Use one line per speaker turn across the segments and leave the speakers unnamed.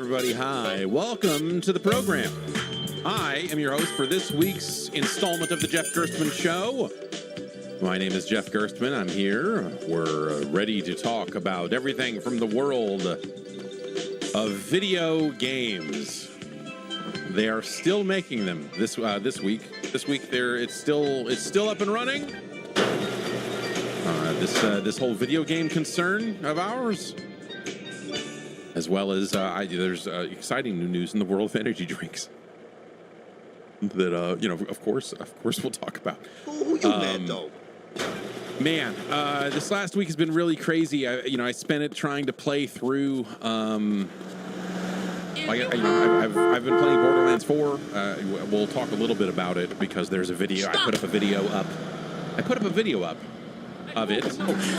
everybody. Hi. Welcome to the program. I am your host for this week's installment of the Jeff Gerstmann Show. My name is Jeff Gerstmann. I'm here. We're ready to talk about everything from the world of video games. They are still making them this week. This week, it's still up and running. This whole video game concern of ours, as well as there's exciting new news in the world of energy drinks that of course we'll talk about.
Who you mad though?
Man, this last week has been really crazy. I spent it trying to play through. I've been playing Borderlands 4. We'll talk a little bit about it because there's a video. I put up a video up of it.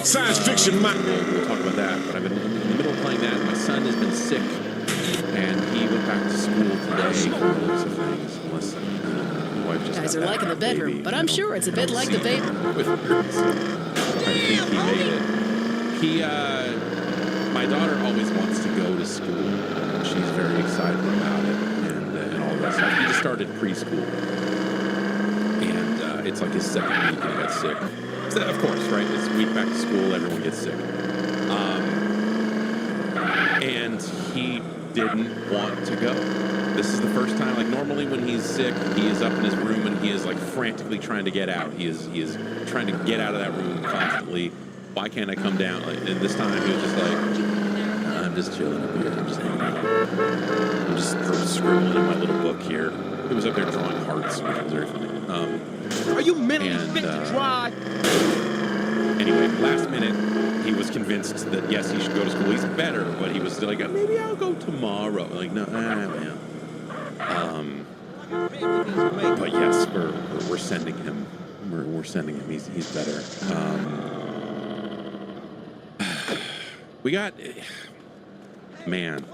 Science fiction, man.
We'll talk about that. But I've been in the middle of playing that. My son has been sick, and he went back to school today for the looks of things. Unless my wife just
guys are
got
liking the
baby,
bedroom, but I'm sure it's a bit like the baby.
I think he made it. My daughter always wants to go to school. She's very excited about it and all that stuff. He just started preschool, and it's like his second week and he got sick. So, of course, right? It's a week back to school, everyone gets sick. And he didn't want to go. This is the first time, like normally when he's sick, he is up in his room and he is like frantically trying to get out. He is trying to get out of that room constantly. Why can't I come down? And this time he was just like, I'm just chilling up here. I'm just hanging out. I'm just scribbling in my little book here. He was up there drawing hearts, which was very funny.
Are you mentally fit to try?
Anyway, last minute, he was convinced that yes, he should go to school. He's better, but he was still like, maybe I'll go tomorrow. Like, no, man. But yes, we're sending him. We're sending him. He's better. We got, man.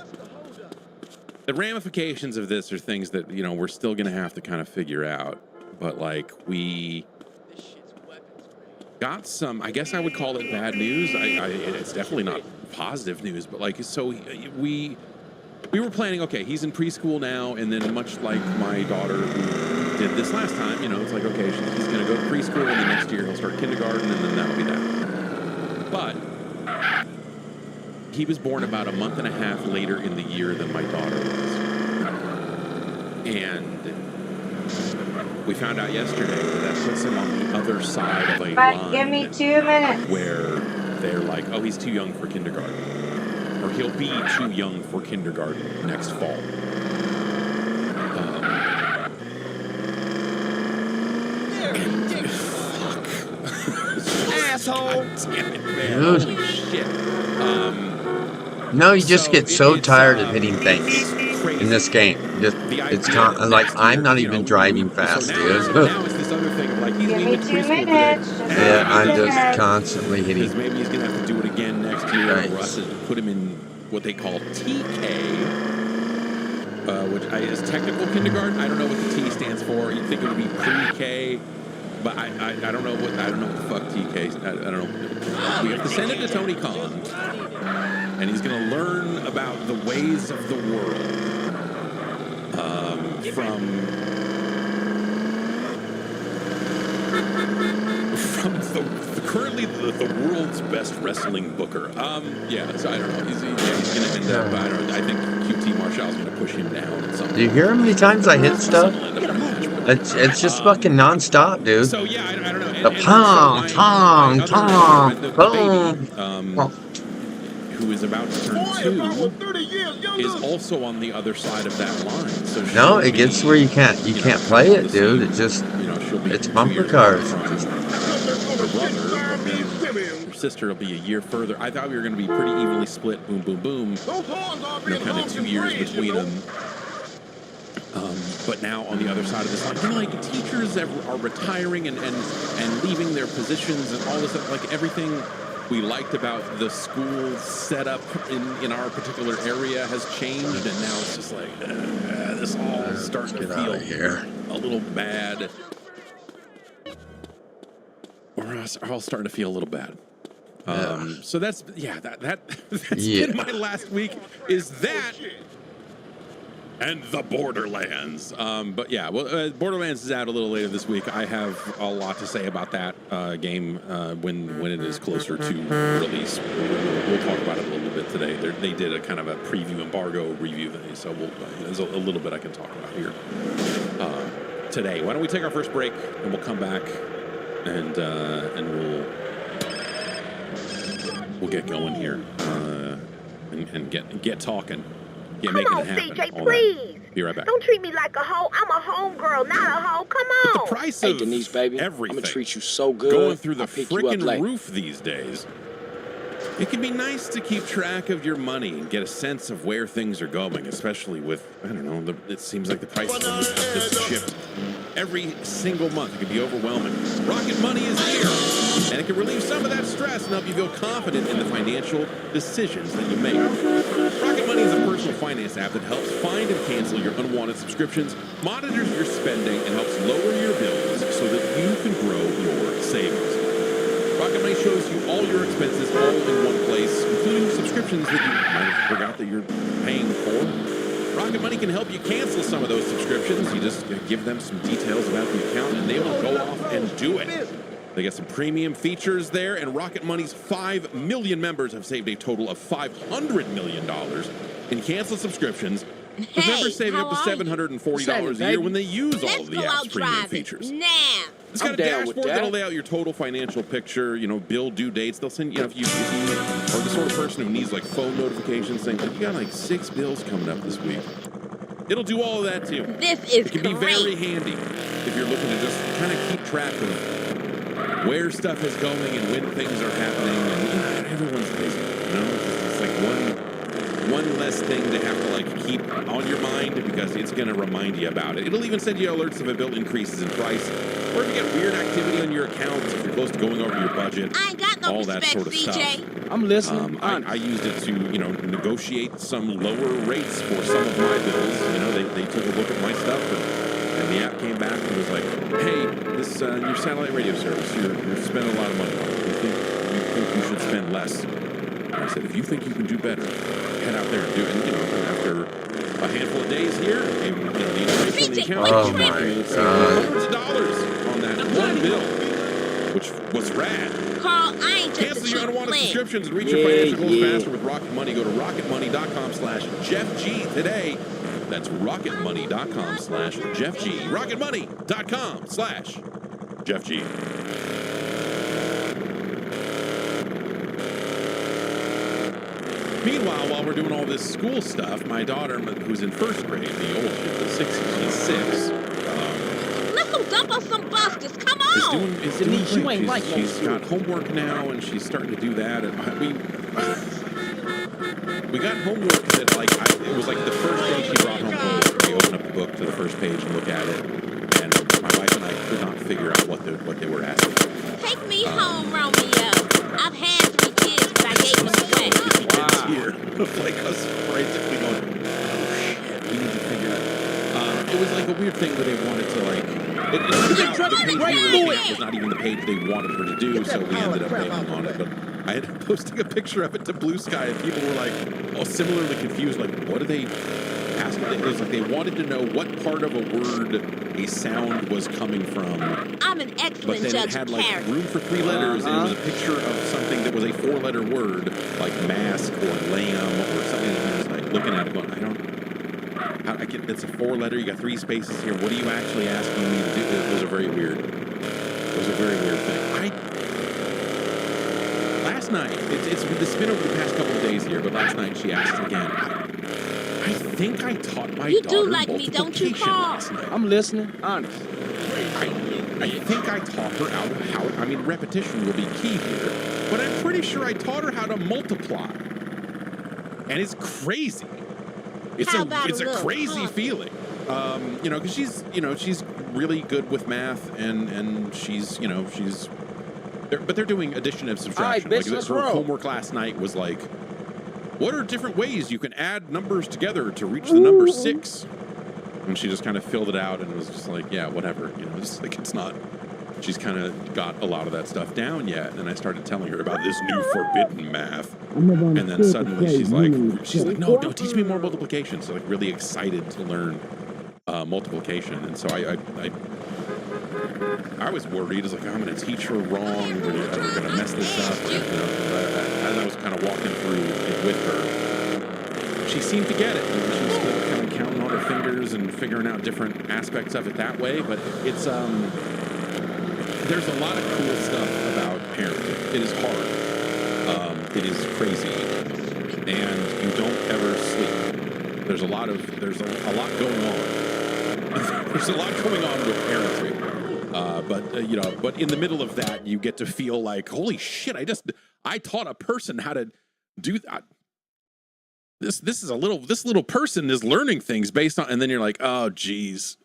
The ramifications of this are things that we're still gonna have to kind of figure out. But like we got some, I guess I would call it bad news. It's definitely not positive news, but like so we were planning. Okay, he's in preschool now, and then much like my daughter who did this last time, it's like okay, he's gonna go to preschool, and the next year he'll start kindergarten, and then that'll be that. But he was born about a month and a half later in the year than my daughter was, and we found out yesterday that puts him on the other side of a line.
Give me 2 minutes.
Where they're like, oh, he's too young for kindergarten. Or he'll be too young for kindergarten next fall. Fuck.
Asshole.
Damn it, man.
Dude.
Holy shit.
No, you just get so tired of hitting things in this game. I'm not even driving fast,
so
dude.
now it's this other thing of like, he's
Give me
leaving
2
preschool
minutes.
today.
Yeah, I'm just constantly
Because
hitting.
maybe he's going to have to do it again next year.
Right.
Or us to put him in what they call TK, which is technical kindergarten. I don't know what the T stands for. You'd think it would be pre-K, but I don't know what the fuck TK. I don't know. We have to send it to Tony Khan, and he's going to learn about the ways of the world from currently the world's best wrestling booker. So I don't know. He's going to end up. I think QT Marshall's going to push him down at some point.
Do you hear how many times I hit stuff?
Someone will end up in a match with him.
It's just fucking nonstop, dude.
So yeah, I don't know.
The pong,
who is about to turn 2 is also on the other side of that line. So
No, it gets where you can't play it, dude. It just it's bumper cars.
Her sister will be a year further. I thought we were going to be pretty evenly split. Boom, boom, boom. Kind of 2 years between them. But now on the other side of this line, like teachers are retiring and leaving their positions and all this stuff. Like everything we liked about the school setup in our particular area has changed, and now it's just like this all is starting to feel a little bad. We're all starting to feel a little bad. So that's been my last week. Is that and the Borderlands. But yeah, well, Borderlands is out a little later this week. I have a lot to say about that game when it is closer to release. We'll talk about it a little bit today. They did a kind of a preview embargo review thing, so there's a little bit I can talk about here today. Why don't we take our first break and we'll come back and we'll get going here and get talking.
Come on, CJ, please.
Be right back.
Don't treat me like a hoe. I'm a homegirl, not a hoe. Come on.
But the price
Hey,
of
Denise, baby,
everything
I'm gonna treat you so good.
going through the
I'll pick you up
frickin'
later.
roof these days. It can be nice to keep track of your money and get a sense of where things are going, especially with, I don't know, it seems like the price of stuff that's shipped every single month. It can be overwhelming. Rocket Money is here, and it can relieve some of that stress and help you feel confident in the financial decisions that you make. Rocket Money is a personal finance app that helps find and cancel your unwanted subscriptions, monitors your spending, and helps lower your bills so that you can grow your savings. Rocket Money shows you all your expenses all in one place, including subscriptions that you might have forgot that you're paying for. Rocket Money can help you cancel some of those subscriptions. You just give them some details about the account, and they will go off and do it. They got some premium features there, and Rocket Money's 5 million members have saved a total of $500 million in canceled subscriptions, with members saving up to $740 a year when they use all of the app's premium features.
Now.
It's got
I'm
a
down
dashboard
with that.
that'll lay out your total financial picture, bill due dates. They'll send, if you are the sort of person who needs like phone notifications saying, you got like 6 bills coming up this week. It'll do all of that too.
This is
It can be
great.
very handy if you're looking to just kind of keep track of where stuff is going and when things are happening. And everyone's busy, It's like one less thing to have to like keep on your mind because it's going to remind you about it. It'll even send you alerts if a bill increases in price, or if you get weird activity on your accounts, if you're close to going over your budget,
I ain't got no
all that
respect,
sort of
CJ.
stuff.
I'm listening.
I used it to, negotiate some lower rates for some of my bills. They took a look at my stuff, and the app came back and was like, hey, this your satellite radio service, you're spending a lot of money on it. You think you should spend less? And I said, if you think you can do better, head out there and do it. And, after a handful of days here, the information on the account,
Oh my
hundreds
God.
of dollars on that one bill, which was rad.
Carl, I ain't just
Cancel
a
your
cheap
unwanted
friend.
subscriptions and reach your financial goals faster with Rocket Money. Go to rocketmoney.com/JeffG today. That's rocketmoney.com/JeffG. rocketmoney.com/JeffG. Meanwhile, while we're doing all this school stuff, my daughter, who's in first grade, the oldest, the 6, she's 6.
Let's go dump on some busters. Come on.
Is doing
Denise, you
great.
ain't like no
She's
school.
got homework now, and she's starting to do that. And we got homework that it was like the first day she brought home homework. We opened up the book to the first page and look at it, and my wife and I could not figure out what they were asking.
Take me home, Romeo. I've had 3 kids, but I gave them away.
Kids here, like us frantically going, oh shit, we need to figure out. It was like a weird thing where they wanted to like. The page we were looking at was not even the page they wanted her to do, so we ended up bailing on it. But I ended up posting a picture of it to Blue Sky, and people were like, similarly confused, like, what are they asking? It was like they wanted to know what part of a word a sound was coming from.
I'm an
But
excellent
then it
judge
had
of
like
character.
room for 3 letters, and it was a picture of something that was a 4-letter word, like mask or lamb or something. And I was like looking at it, going, I get it's a 4-letter. You got 3 spaces here. What are you actually asking me to do? It was a very weird thing. Last night, it's been over the past couple of days here, but last night she asked again. I think I taught my
You
daughter
do like me, don't you,
multiplication
Carl?
last night.
I'm listening. Honest.
I think I taught her repetition will be key here, but I'm pretty sure I taught her how to multiply. And it's crazy. It's
How
a
about a little
crazy
fun?
feeling. Because she's really good with math, and they're doing addition and subtraction.
All right, bitch, let's
her
roll.
homework last night was like, what are different ways you can add numbers together to reach the number 6? And she just kind of filled it out and was just like, yeah, whatever. It's like, it's not she's kind of got a lot of that stuff down yet. And I started telling her about this new forbidden math. And then suddenly she's like, no, teach me more multiplication. So like really excited to learn multiplication. And so I was worried. It's like, I'm going to teach her wrong. We're going to mess this up. You know, as I was kind of walking through it with her, she seemed to get it. You know, she was still kind of counting on her fingers and figuring out different aspects of it that way. But it's there's a lot of cool stuff about parenting. It is hard. It is crazy, and you don't ever sleep. There's a lot going on. There's a lot going on with parenting. But in the middle of that, you get to feel like, holy shit! I taught a person how to do that. This little person is learning things based on, and then you're like, oh geez.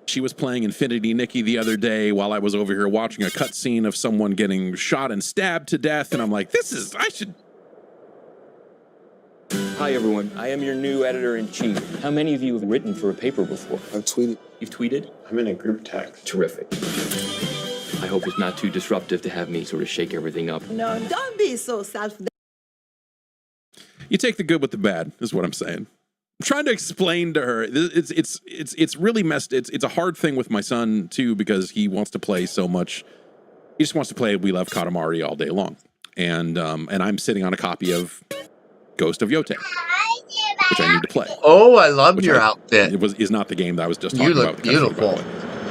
She was playing Infinity Nikki the other day while I was over here watching a cutscene of someone getting shot and stabbed to death, and I'm like, I should.
Hi, everyone. I am your new editor-in-chief. How many of you have written for a paper before?
I've tweeted.
You've tweeted?
I'm in a group text.
Terrific. I hope it's not too disruptive to have me sort of shake everything up.
No, don't be so self.
You take the good with the bad, is what I'm saying. I'm trying to explain to her. It's really messed. It's a hard thing with my son too, because he wants to play so much. He just wants to play We Love Katamari all day long, and I'm sitting on a copy of Ghost of Yote, which I need to play.
Oh, I love your outfit.
Is not the game that I was just talking
You
about.
look beautiful.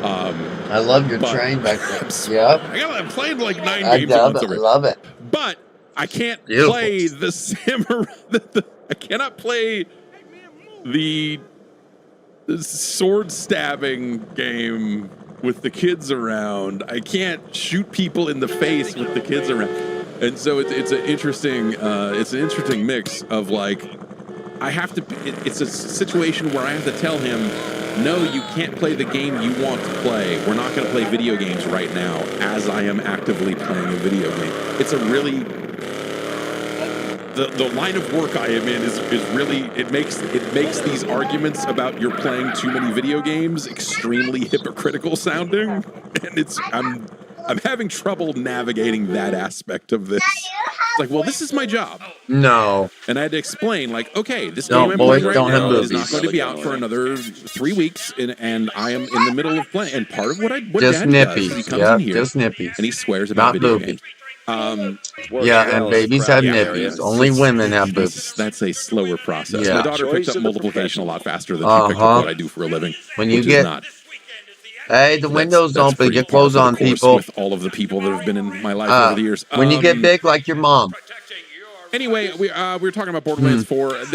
I love your train back there. Yep.
I'm playing like 9 games
I
at
love
once
it. I
already.
love it.
But I can't
Beautiful.
play the samurai. I cannot play the sword stabbing game with the kids around. I can't shoot people in the face with the kids around. And so it's an interesting mix of like, I have to. It's a situation where I have to tell him, no, you can't play the game you want to play. We're not going to play video games right now, as I am actively playing a video game. It's a really the line of work I am in is really it makes these arguments about you're playing too many video games extremely hypocritical sounding, and I'm having trouble navigating that aspect of this. It's like, well, this is my job.
No.
And I had to explain, like, okay, this
No,
game I'm
boys
playing right
don't have
now is not
movies.
going to be out for another 3 weeks, and I am in the middle of playing. And part of what
Just
Dad does is he
nippies.
comes
Yeah,
in here
just nippies.
and he swears about
Not
video
boobies.
games.
Yeah, and babies have nippies. Only women have boobies.
That's a slower process.
Yeah.
My daughter picked up multiplication a lot faster than she picked up what I do for a living.
When you
which
get
is not.
Hey, the window's
That's
open.
pretty
Get
par
clothes
for the
on,
course
people.
With all of the people that have been in my life over the years.
When you get big like your mom.
Anyway, we were talking about Borderlands 4.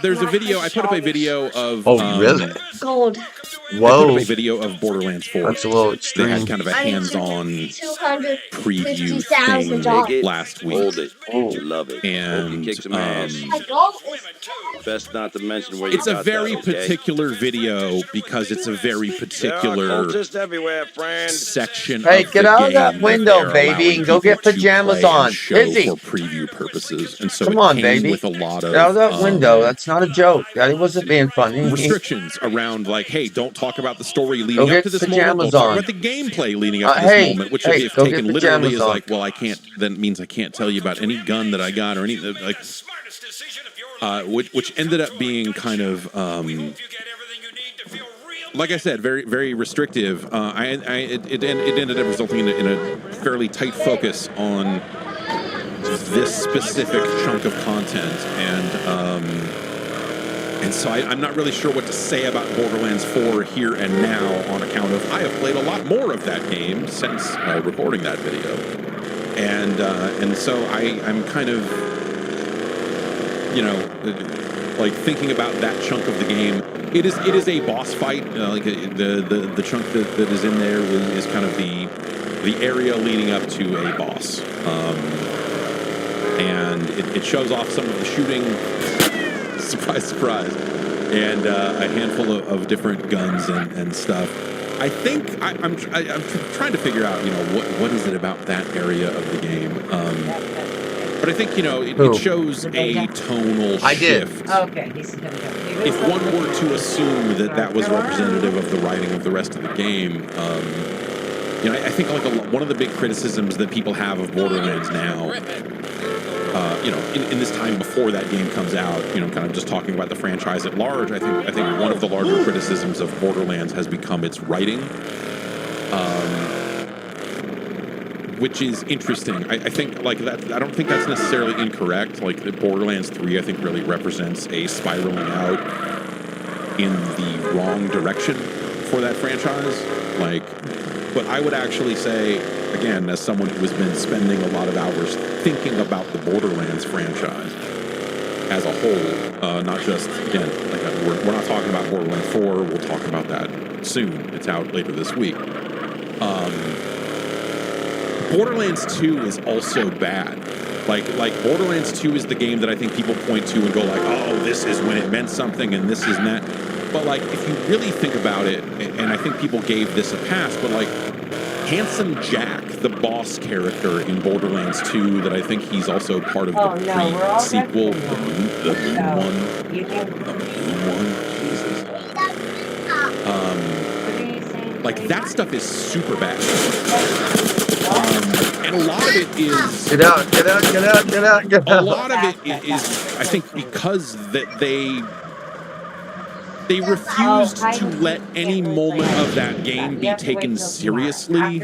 There's a video. I put up a video of.
Oh, really?
Gold.
I put
Whoa.
up a video of Borderlands 4.
That's a little
They
extreme.
had kind of a hands-on preview thing
$250,000.
last week.
Hold it. You love it.
And
Hope you kick some ass. Best not to mention where you
it's a
got
very
that, okay?
particular video because it's a very
There are
particular
cultists everywhere, friend.
section
Hey,
of
get
the
out of
game
that window,
they're
baby,
allowing
and go get
people to
pajamas
play and
on.
show
Busy.
for preview purposes. And so
Come
it
on,
came
baby.
with a lot of
Get out of that window. That's not a joke. Daddy wasn't being funny.
restrictions around, like, hey, don't talk about the story
Go
leading
get
up to this moment. Don't
pajamas
talk
on.
about the gameplay leading up to
Hey,
this moment, which
hey,
if
go get
taken literally
pajamas
is
on.
like, well, I can't. That means I can't tell you about any gun that I got or anything. Like, which ended up being kind of. Like I said, very, very restrictive. It ended up resulting in a fairly tight focus on this specific chunk of content, and so I'm not really sure what to say about Borderlands 4 here and now, on account of I have played a lot more of that game since recording that video, and so I'm kind of, like thinking about that chunk of the game. It is a boss fight. Like the chunk that is in there is kind of the area leading up to a boss, and it shows off some of the shooting. Surprise, surprise, and a handful of different guns and stuff. I think I'm trying to figure out what is it about that area of the game. But I think it shows a tonal shift.
Okay.
If one were to assume that was representative of the writing of the rest of the game, You know, I think like one of the big criticisms that people have of Borderlands now, you know, in this time before that game comes out, you know, kind of just talking about the franchise at large, I think one of the larger criticisms of Borderlands has become its writing, which is interesting. I think like that. I don't think that's necessarily incorrect. Like the Borderlands 3, I think really represents a spiraling out in the wrong direction for that franchise. Like, but I would actually say, again, as someone who has been spending a lot of hours thinking about the Borderlands franchise as a whole, not just, again, like we're not talking about Borderlands 4, we'll talk about that soon. It's out later this week. Borderlands 2 is also bad. Like Borderlands 2 is the game that I think people point to and go like, oh, this is when it meant something and this isn't that. But like, if you really think about it, and I think people gave this a pass, but like, Handsome Jack, the boss character in Borderlands 2, that I think he's also part of the pre-sequel, the blue one, Jesus. Like, that stuff is super bad. And a lot of it is...
Get out.
A lot of it is, I think, because that they refused to let any moment of that game be taken seriously,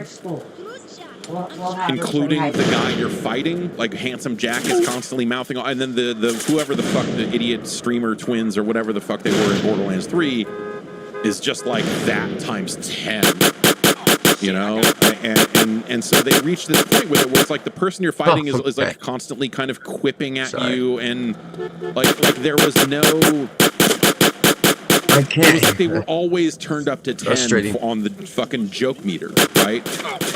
including the guy you're fighting. Like, Handsome Jack is constantly mouthing on, and then the whoever the fuck, the idiot streamer twins or whatever the fuck they were in Borderlands 3 is just like that times 10. You know, and so they reached this point with it where it's like the person you're fighting is like constantly kind of quipping at you, and like there was no...
I can't.
It was like they were always turned up to 10 on the fucking joke meter, right?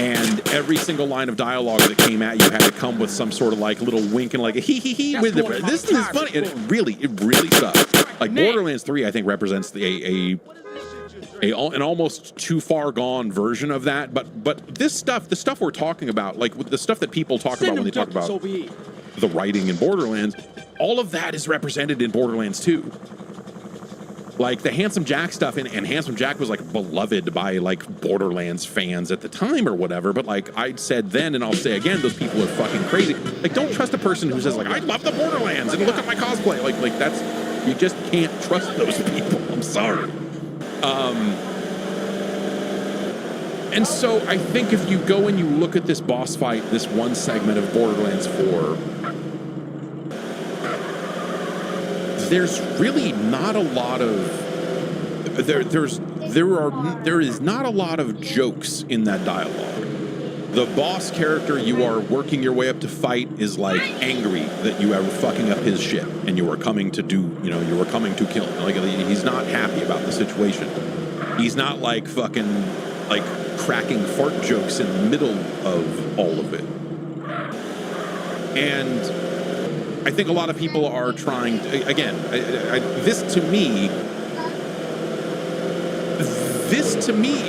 And every single line of dialogue that came at you had to come with some sort of like little wink and like a hee with it. This is funny, and it really sucks. Like Borderlands 3, I think represents an almost too far gone version of that. But this stuff, the stuff we're talking about, like the stuff that people talk about when they talk about the writing in Borderlands, all of that is represented in Borderlands 2. Like the Handsome Jack stuff, and Handsome Jack was like beloved by like Borderlands fans at the time or whatever. But like I said then, and I'll say again, those people are fucking crazy. Like, don't trust a person who says like, I love the Borderlands and look at my cosplay. Like that's, you just can't trust those people. I'm sorry. And so I think if you go and you look at this boss fight, this one segment of Borderlands 4, there's really not a lot of there is not a lot of jokes in that dialogue. The boss character you are working your way up to fight is like angry that you are fucking up his shit and you are coming to do, you know, you are coming to kill him. Like, he's not happy about the situation. He's not like fucking like cracking fart jokes in the middle of all of it. And I think a lot of people are trying to, again, this to me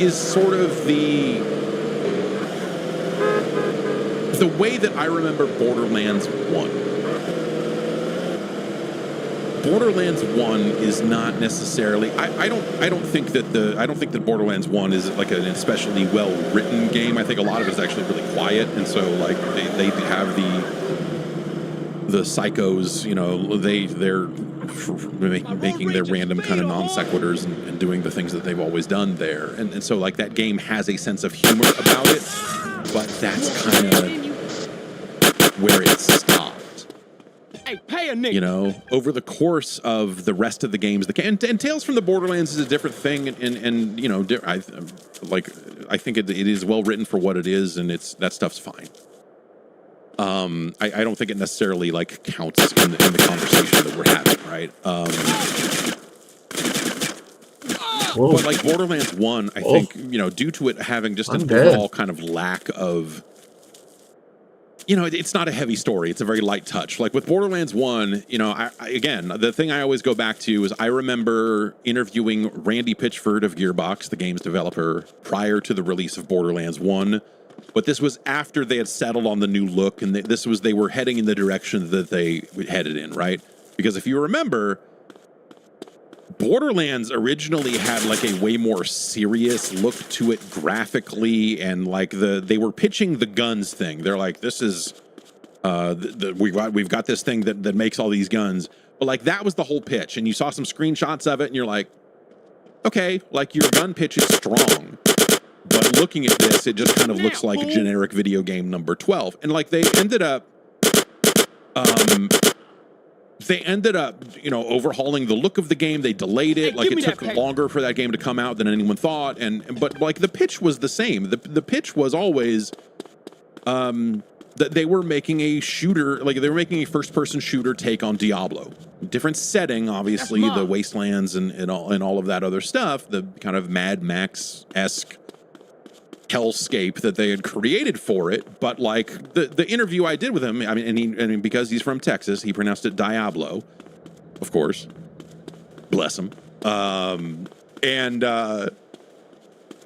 is sort of the way that I remember Borderlands 1. Borderlands 1 is not necessarily, I don't think that Borderlands 1 is like an especially well written game. I think a lot of it is actually really quiet, and so like they have the psychos, you know, they're making their random kind of non sequiturs and doing the things that they've always done there, and so like that game has a sense of humor about it, but that's kind of where it stopped.
Hey, pay a nigga.
You know, over the course of the rest of the games, and Tales from the Borderlands is a different thing, and you know, I think it is well written for what it is, and that stuff's fine. I don't think it necessarily like counts in the conversation that we're having, right? But like Borderlands 1, I think, you know, due to it having just an overall kind of lack of, you know, it's not a heavy story. It's a very light touch. Like with Borderlands 1, you know, again, the thing I always go back to is I remember interviewing Randy Pitchford of Gearbox, the game's developer, prior to the release of Borderlands 1. But this was after they had settled on the new look, and they were heading in the direction that they headed in, right? Because if you remember, Borderlands originally had like a way more serious look to it graphically, and like they were pitching the guns thing. They're like, this is we've got this thing that makes all these guns, but like that was the whole pitch. And you saw some screenshots of it, and you're like, okay, like your gun pitch is strong, but looking at this, it just kind of looks like a generic video game number 12. And like they ended up overhauling the look of the game. They delayed it. Like it took longer for that game to come out than anyone thought. But like the pitch was the same. The pitch was always that they were making a shooter, like they were making a first-person shooter take on Diablo. Different setting, obviously, the wastelands and all of that other stuff. The kind of Mad Max-esque hellscape that they had created for it. But like the interview I did with him, I mean, and because he's from Texas, he pronounced it Diablo, of course. Bless him.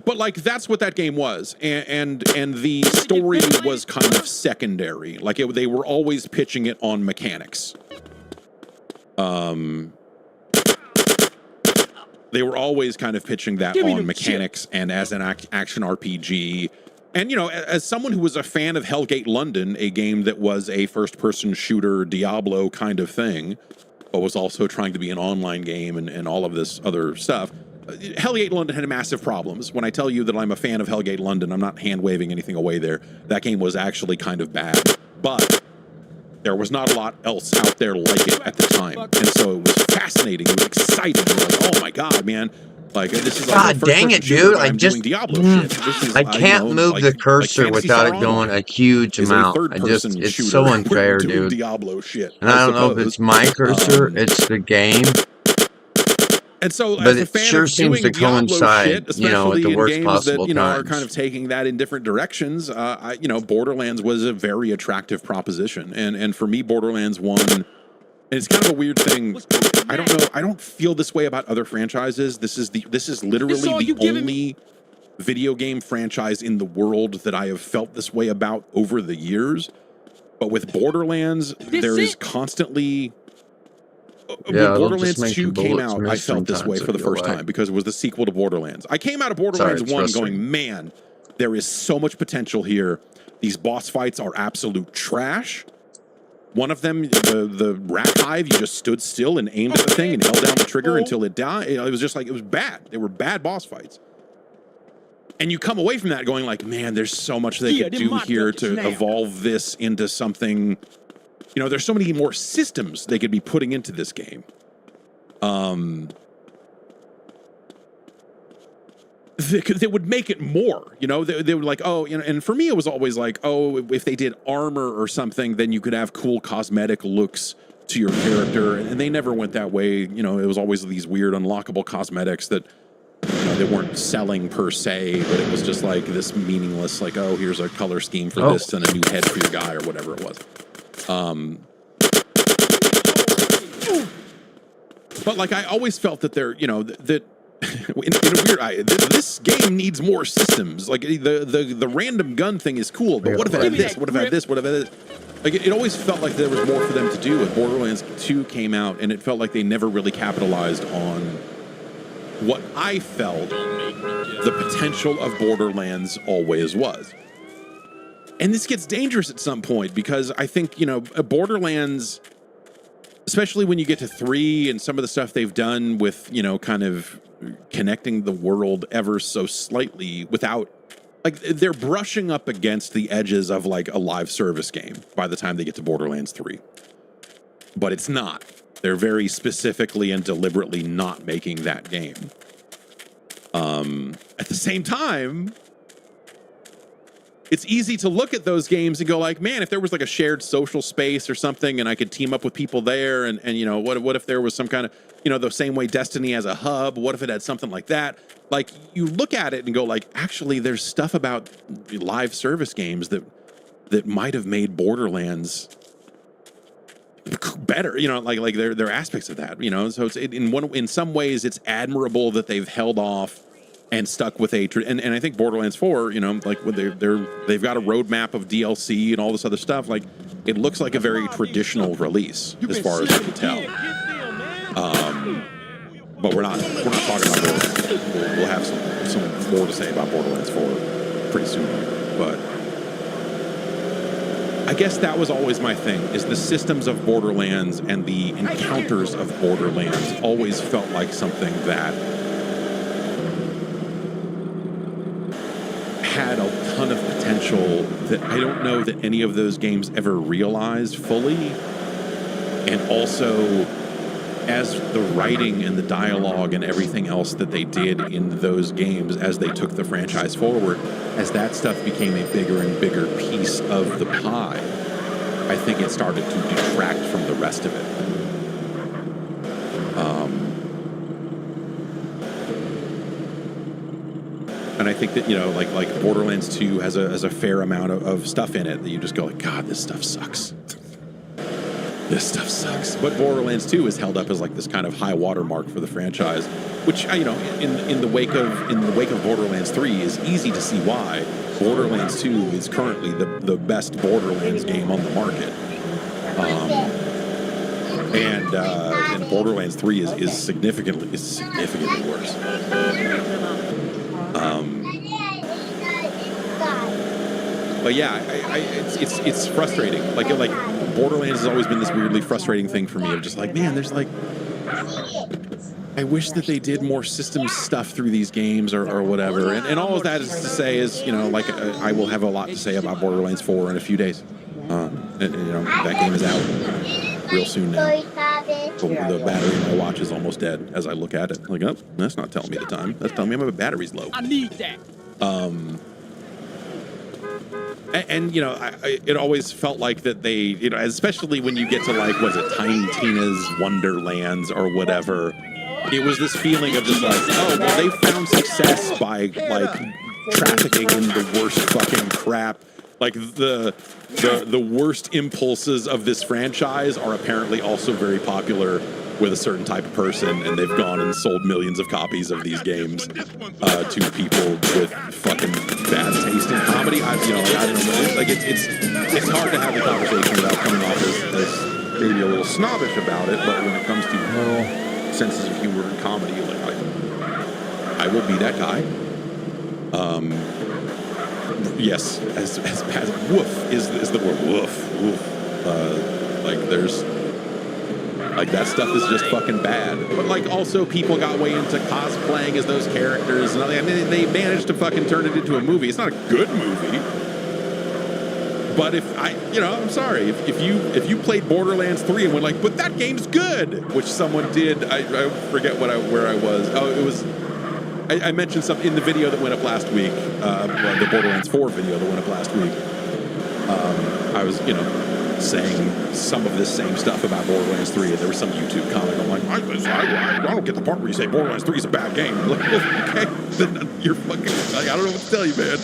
But like that's what that game was, and the story was kind of secondary. Like they were always pitching it on mechanics. They were always kind of pitching that on mechanics and as an action RPG. And, you know, as someone who was a fan of Hellgate London, a game that was a first-person shooter Diablo kind of thing, but was also trying to be an online game and all of this other stuff, Hellgate London had massive problems. When I tell you that I'm a fan of Hellgate London, I'm not hand-waving anything away there. That game was actually kind of bad. But there was not a lot else out there like it at the time. And so it was fascinating. It was exciting. It was like, oh my God, man. Like, this is
God dang it, dude. I just,
Diablo shit.
I can't move the cursor without it going a huge amount. It's so unfair, dude.
Diablo shit.
And I don't know if it's my cursor, it's the game.
And so,
but it sure seems to coincide,
shit,
you know, at the worst possible
that,
times.
Are kind of taking that in different directions. Borderlands was a very attractive proposition, and for me, Borderlands 1, and it's kind of a weird thing. I don't know. I don't feel this way about other franchises. This is literally the only video game franchise in the world that I have felt this way about over the years. But with Borderlands, there is constantly.
Yeah,
when Borderlands 2 came out, I felt this way for the first time because it was the sequel to Borderlands. I came out of Borderlands 1 going, man, there is so much potential here. These boss fights are absolute trash. One of them, the rat hive, you just stood still and aimed at the thing and held down the trigger until it died. It was just like, it was bad. They were bad boss fights. And you come away from that going like, man, there's so much they could do here to evolve this into something. You know, there's so many more systems they could be putting into this game. They would make it more, you know, they would like, oh, you know, and for me, it was always like, oh, if they did armor or something, then you could have cool cosmetic looks to your character. And they never went that way. You know, it was always these weird unlockable cosmetics that, you know, they weren't selling per se, but it was just like this meaningless, like, oh, here's a color scheme for this and a new head for your guy or whatever it was. But like, I always felt that there, you know, that in a weird eye, this game needs more systems. Like the random gun thing is cool, but what if I had this? What if I had this? What if I had this? Like it always felt like there was more for them to do. And Borderlands 2 came out, and it felt like they never really capitalized on what I felt the potential of Borderlands always was. And this gets dangerous at some point because I think, you know, Borderlands, especially when you get to 3 and some of the stuff they've done with, you know, kind of connecting the world ever so slightly without, like, they're brushing up against the edges of like a live service game by the time they get to Borderlands 3. But it's not. They're very specifically and deliberately not making that game. At the same time, it's easy to look at those games and go like, man, if there was like a shared social space or something and I could team up with people there and you know, what if there was some kind of, you know, the same way Destiny has a hub, what if it had something like that? Like, you look at it and go like, actually, there's stuff about live service games that might have made Borderlands better, you know, like there are aspects of that, you know. So it's in some ways it's admirable that they've held off and stuck with and I think Borderlands 4, you know, like when they've got a roadmap of DLC and all this other stuff. Like, it looks like a very traditional release as far as I can tell. but we're not talking about Borderlands. We'll have some more to say about Borderlands 4 pretty soon here. But I guess that was always my thing, is the systems of Borderlands and the encounters of Borderlands always felt like something that had a ton of potential that I don't know that any of those games ever realized fully. And also, as the writing and the dialogue and everything else that they did in those games as they took the franchise forward, as that stuff became a bigger and bigger piece of the pie, I think it started to detract from the rest of it. And I think that, you know, like Borderlands 2 has a fair amount of stuff in it that you just go like, God, this stuff sucks. This stuff sucks. But Borderlands 2 is held up as like this kind of high watermark for the franchise, which, you know, in the wake of Borderlands 3 is easy to see why. Borderlands 2 is currently the best Borderlands game on the market. And Borderlands 3 is significantly worse. But yeah, it's frustrating. Like Borderlands has always been this weirdly frustrating thing for me. Of just like, man, there's like, I wish that they did more systems stuff through these games or whatever. And all of that is to say is, you know, like I will have a lot to say about Borderlands 4 in a few days. And, you know, that game is out real soon now. The battery in my watch is almost dead as I look at it. Like, oh, that's not telling me the time. That's telling me my battery's low.
I need that.
And you know, it always felt like that they, you know, especially when you get to like, was it Tiny Tina's Wonderlands or whatever, it was this feeling of just like, oh, well, they found success by like trafficking in the worst fucking crap. Like the worst impulses of this franchise are apparently also very popular with a certain type of person, and they've gone and sold millions of copies of these games to people with fucking bad taste in comedy. I don't know. Like it's hard to have the conversation without coming off as maybe a little snobbish about it. But when it comes to senses of humor and comedy, like I will be that guy. Yes, as woof is the word woof. Like there's. Like, that stuff is just fucking bad. But, like, also people got way into cosplaying as those characters. And I mean, they managed to fucking turn it into a movie. It's not a good movie. But I'm sorry. If you played Borderlands 3 and went like, but that game's good, which someone did. I forget where I was. Oh, it was... I mentioned something in the video that went up last week. The Borderlands 4 video that went up last week. I was, saying some of this same stuff about Borderlands 3, and there was some YouTube comment. I'm like, I don't get the part where you say Borderlands 3 is a bad game. I'm like, okay, then you're fucking, like, I don't know what to tell you, man.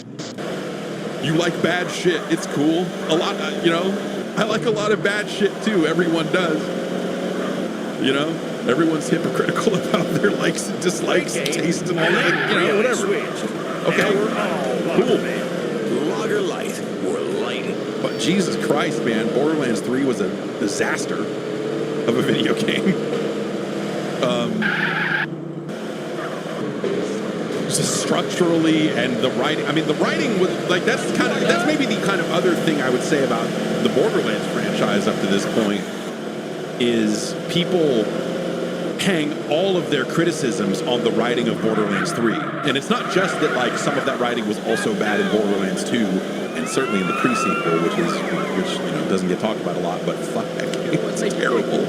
You like bad shit. It's cool. A lot, I like a lot of bad shit too. Everyone does. Everyone's hypocritical about their likes and dislikes, taste and all that, whatever. Okay, cool.
Lager light or light.
But Jesus Christ, man, Borderlands 3 was a disaster of a video game. Just structurally and the writing. I mean, the writing was like that's maybe the kind of other thing I would say about the Borderlands franchise up to this point is people hang all of their criticisms on the writing of Borderlands 3. And it's not just that like some of that writing was also bad in Borderlands 2 and certainly in the pre-sequel, which doesn't get talked about a lot, but fuck that game. It's terrible.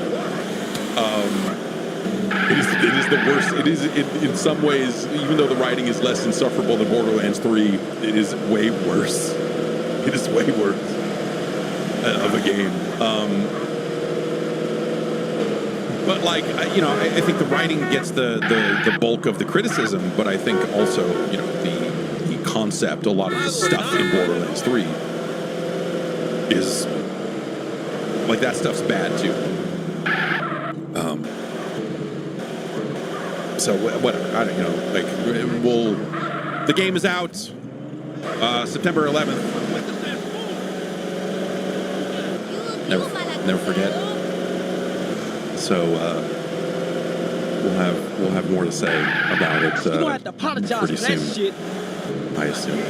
It is the worst. It is in some ways, even though the writing is less insufferable than Borderlands 3, it is way worse. It is way worse of a game. But like, I think the writing gets the bulk of the criticism, but I think also, the concept, a lot of the stuff in Borderlands 3 is like that stuff's bad too. So whatever, I don't the game is out September 11th. Never forget. So we'll have more to say about it
You're gonna have to apologize
pretty
for that
soon,
shit.
I assume.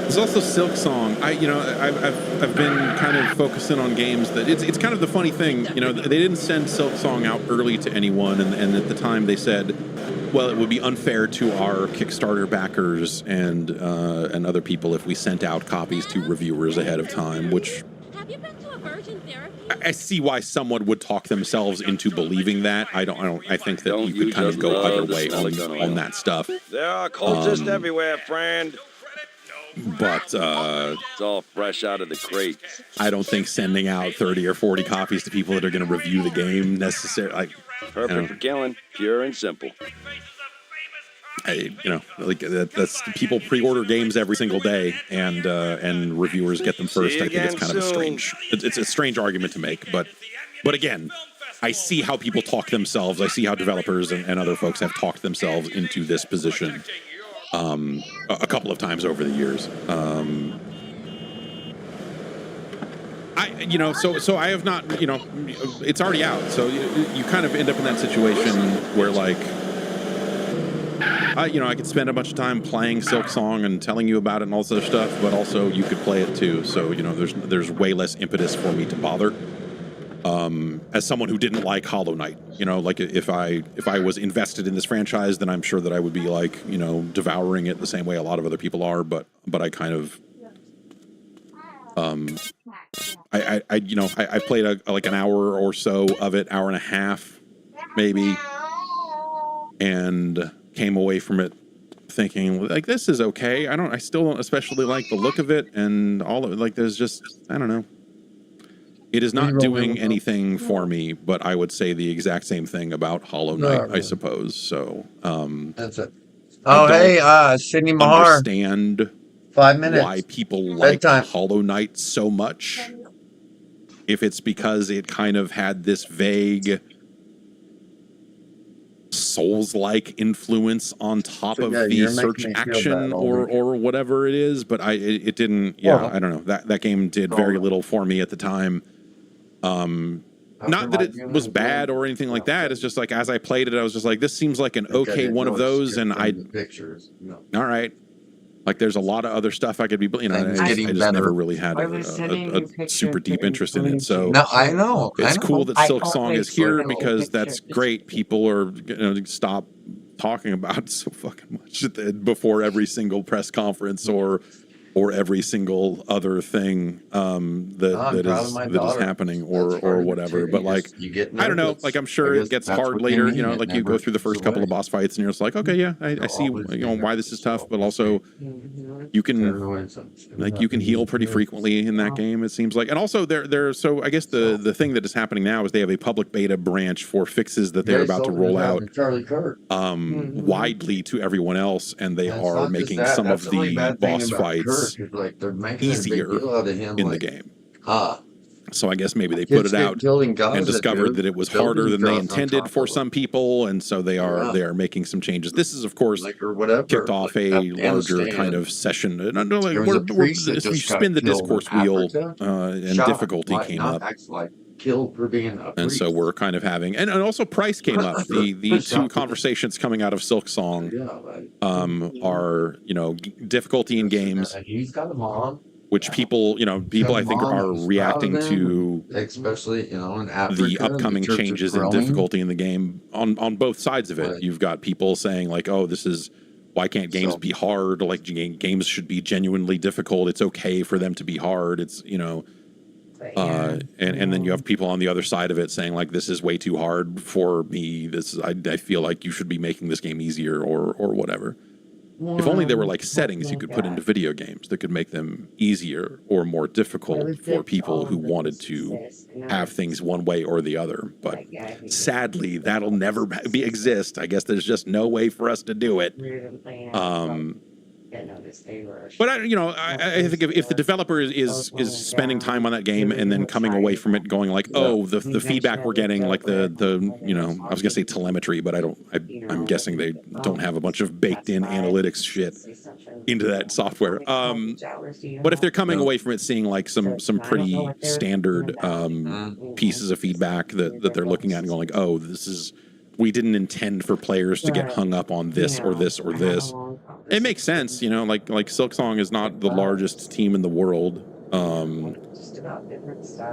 There's also Silk Song. I've been kind of focusing on games that it's kind of the funny thing. They didn't send Silk Song out early to anyone, and at the time they said, well, it would be unfair to our Kickstarter backers and other people if we sent out copies to reviewers ahead of time, which
Have you been to a virgin therapy?
I see why someone would talk themselves into believing that. I think that you could kind of go other way on that stuff.
There are cultists everywhere, friend.
But
It's all fresh out of the crate.
I don't think sending out 30 or 40 copies to people that are going to review the game necessarily.
Perfect for killing, pure and simple.
That's people pre-order games every single day, and reviewers get them first. I think it's kind of a strange. It's a strange argument to make, but again, I see how people talk themselves. I see how developers and other folks have talked themselves into this position a couple of times over the years. So I have not. It's already out, so you kind of end up in that situation where like. I could spend a bunch of time playing Silk Song and telling you about it and all this other stuff, but also you could play it too. So there's way less impetus for me to bother. As someone who didn't like Hollow Knight, like if I was invested in this franchise, then I'm sure that I would be like devouring it the same way a lot of other people are. But I kind of I played like an hour or so of it, hour and a half maybe, and came away from it thinking like this is okay. I still don't especially like the look of it and all of it. Like there's just I don't know. It is not doing anything for me, but I would say the exact same thing about Hollow Knight, I suppose. So
that's it. Oh hey, Sydney Mahar.
Understand
5 minutes.
Why people like
Bedtime.
Hollow Knight so much. If it's because it kind of had this vague Souls-like influence on top of the search action or whatever it is, but it didn't. Yeah, I don't know. That game did very little for me at the time. Not that it was bad or anything like that. It's just like as I played it, I was just like, this seems like an okay one of those, and all right. Like there's a lot of other stuff I could be, I just never really had a super deep interest in it. So
no, I know.
It's cool that Silk Song is here because that's great. People are stop talking about it so fucking much before every single press conference or every single other thing that is happening or whatever. But like I don't know, like I'm sure it gets hard later, like you go through the first couple of boss fights and you're just like, okay, yeah, I see why this is tough, but also you can heal pretty frequently in that game, it seems like. And also so I guess the thing that is happening now is they have a public beta branch for fixes that they're about to roll out widely to everyone else, and they are making some of the boss fights easier in the game. So I guess maybe they put it out and discovered that it was harder than they intended for some people, and so they are making some changes. This is, of course, kicked off a larger kind of session. And I know, like, if you spin the discourse wheel, and difficulty came up. And so we're kind of having, and also price came up. The two conversations coming out of Silk Song are, difficulty in games, which people I think are reacting to, especially the upcoming changes in difficulty in the game on both sides of it. You've got people saying like, oh, why can't games be hard? Like games should be genuinely difficult. It's okay for them to be hard. It's and then you have people on the other side of it saying like, this is way too hard for me. I feel like you should be making this game easier or whatever. If only there were like settings you could put into video games that could make them easier or more difficult for people who wanted to have things one way or the other. But sadly, that'll never exist. I guess there's just no way for us to do it. But I think if the developer is spending time on that game and then coming away from it going like, oh, the feedback we're getting, like the I was gonna say telemetry, but I'm guessing they don't have a bunch of baked in analytics shit into that software. But if they're coming away from it seeing like some pretty standard pieces of feedback that they're looking at and going like, oh, we didn't intend for players to get hung up on this or this or this. It makes sense, like Silksong is not the largest team in the world.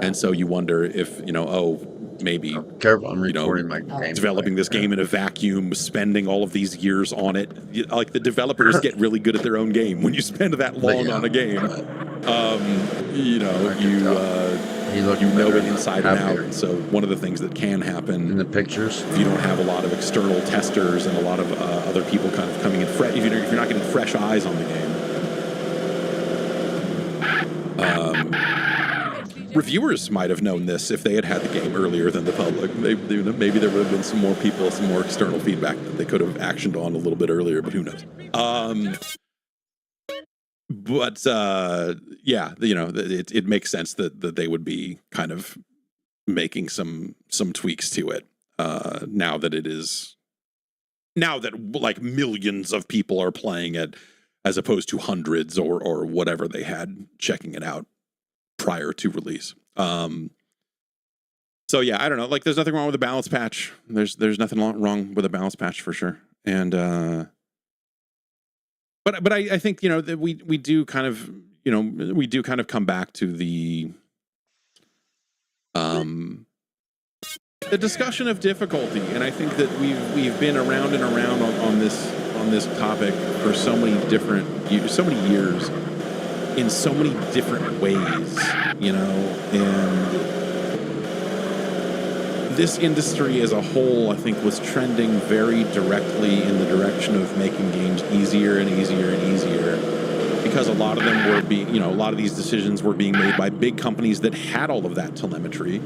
And so you wonder if, maybe
careful, I'm recording my game
developing this game in a vacuum, spending all of these years on it. Like the developers get really good at their own game when you spend that long on a game. You know it inside and out. And so one of the things that can happen
in the pictures,
if you don't have a lot of external testers and a lot of other people kind of coming in fresh, if you're not getting fresh eyes on the game, reviewers might have known this if they had the game earlier than the public. Maybe there would have been some more people, some more external feedback that they could have actioned on a little bit earlier, but who knows? But it makes sense that they would be kind of making some tweaks to it now that like millions of people are playing it as opposed to hundreds or whatever they had checking it out prior to release. So yeah, I don't know. Like, there's nothing wrong with a balance patch. There's nothing wrong with a balance patch for sure. And but I think that we do kind of come back to the discussion of difficulty, and I think that we've been around and around on this topic for so many years in so many different ways, and this industry as a whole, I think, was trending very directly in the direction of making games easier and easier and easier, because a lot of them were a lot of these decisions were being made by big companies that had all of that telemetry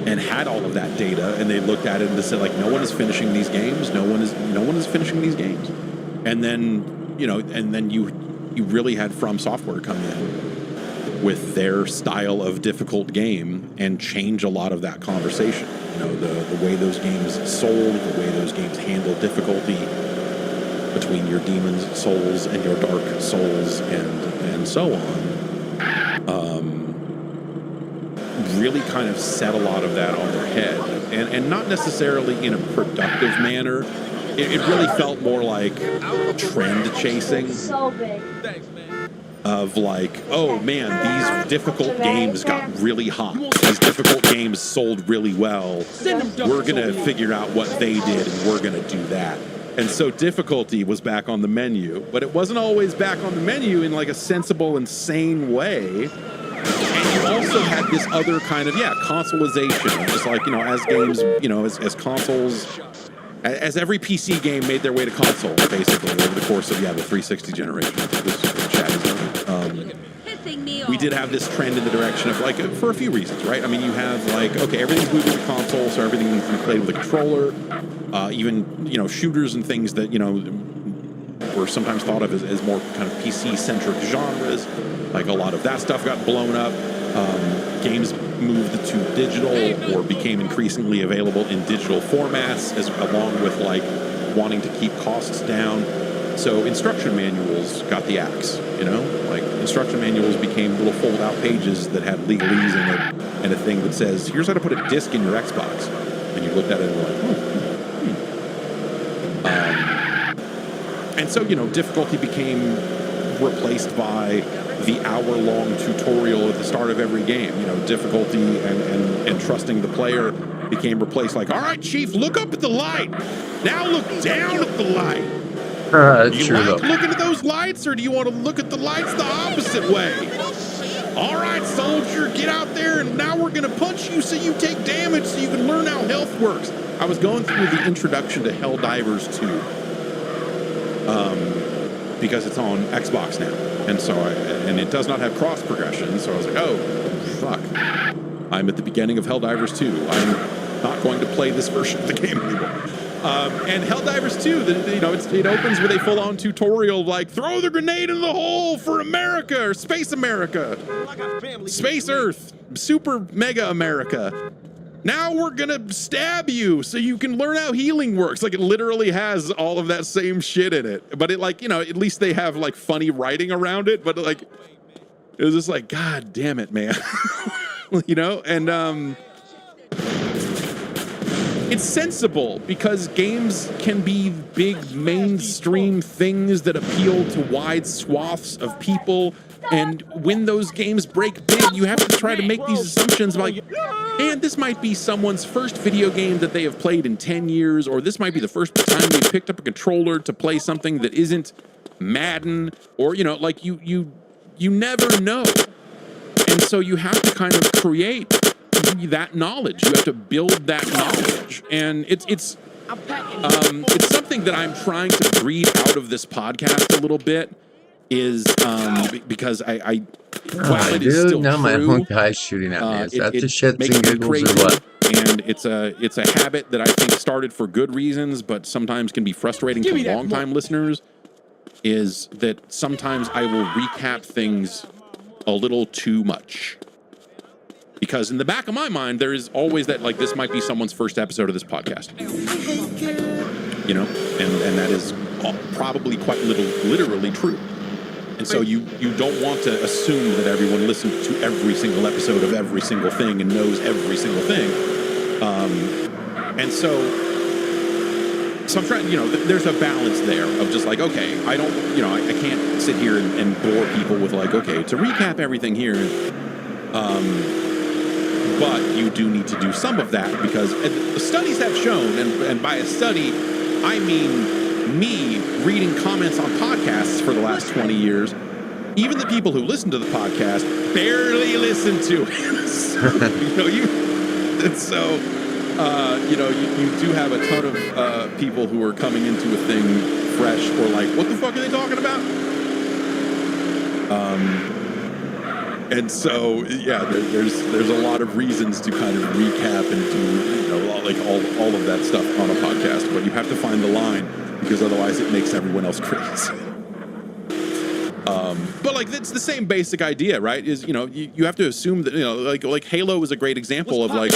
and had all of that data, and they looked at it and said, like, no one is finishing these games, no one is finishing these games, and then you really had From Software come in with their style of difficult game and change a lot of that conversation. The way those games sold, the way those games handle difficulty between your demon's souls and your dark souls and so on, really kind of set a lot of that on their head, and not necessarily in a productive manner. It really felt more like trend chasing.
So big.
Of like, oh man, these difficult games got really hot. These difficult games sold really well. We're gonna figure out what they did, and we're gonna do that. And so difficulty was back on the menu, but it wasn't always back on the menu in like a sensible and sane way. And you also had this other kind of consoleization, just like as games, as consoles. As every PC game made their way to console, basically, over the course of the 360 generation. We did have this trend in the direction of, like, for a few reasons, right? I mean, you have, like, okay, everything's moving to console, so everything needs to be played with a controller. Even, shooters and things that, were sometimes thought of as more kind of PC-centric genres. Like, a lot of that stuff got blown up. Games moved to digital or became increasingly available in digital formats, along with like wanting to keep costs down. So instruction manuals got the axe, like instruction manuals became little fold-out pages that had legalese in it and a thing that says, here's how to put a disc in your Xbox. And you looked at it and were like, and so, difficulty became replaced by the hour-long tutorial at the start of every game. Difficulty and trusting the player became replaced. Like, all right, Chief, look up at the light. Now look down at the light. Do you like looking at those lights, or do you want to look at the lights the opposite way? All right, soldier, get out there, and now we're going to punch you so you take damage so you can learn how health works. I was going through the introduction to Helldivers 2 because it's on Xbox now. And so and it does not have cross progression, so I was like, oh, fuck. I'm at the beginning of Helldivers 2. I'm not going to play this version of the game anymore. And Helldivers 2, it opens with a full-on tutorial like, throw the grenade in the hole for America, or Space America, Space Earth, Super Mega America. Now we're gonna stab you so you can learn how healing works. Like, it literally has all of that same shit in it. But it, like, at least they have like funny writing around it. But like, it was just like, God damn it, man. And it's sensible because games can be big mainstream things that appeal to wide swaths of people. And when those games break big, you have to try to make these assumptions like, and this might be someone's first video game that they have played in 10 years, or this might be the first time they picked up a controller to play something that isn't Madden, or, like you never know. And so you have to kind of create that knowledge. You have to build that knowledge. And it's something that I'm trying to breed out of this podcast a little bit, is because I while it is still
now my
true,
guy's shooting at me. Is that the shits
makes
and
me
giggles
crazy,
or what?
and it's a habit that I think started for good reasons, but sometimes can be frustrating to long-time listeners, is that sometimes I will recap things a little too much. Because in the back of my mind, there is always that, like, this might be someone's first episode of this podcast. And that is probably quite literally true. And so you don't want to assume that everyone listens to every single episode of every single thing and knows every single thing. And so I'm trying, there's a balance there of just like, okay, I don't, I can't sit here and bore people with like, okay, to recap everything here, but you do need to do some of that because the studies have shown, and by a study, I mean me reading comments on podcasts for the last 20 years, even the people who listen to the podcast barely listen to it. You do have a ton of people who are coming into a thing fresh or like, what the fuck are they talking about? And so, yeah, there's a lot of reasons to kind of recap and do, like all of that stuff on a podcast, but you have to find the line because otherwise it makes everyone else crazy. But like, it's the same basic idea, right? Is, you have to assume that, like Halo is a great example of like,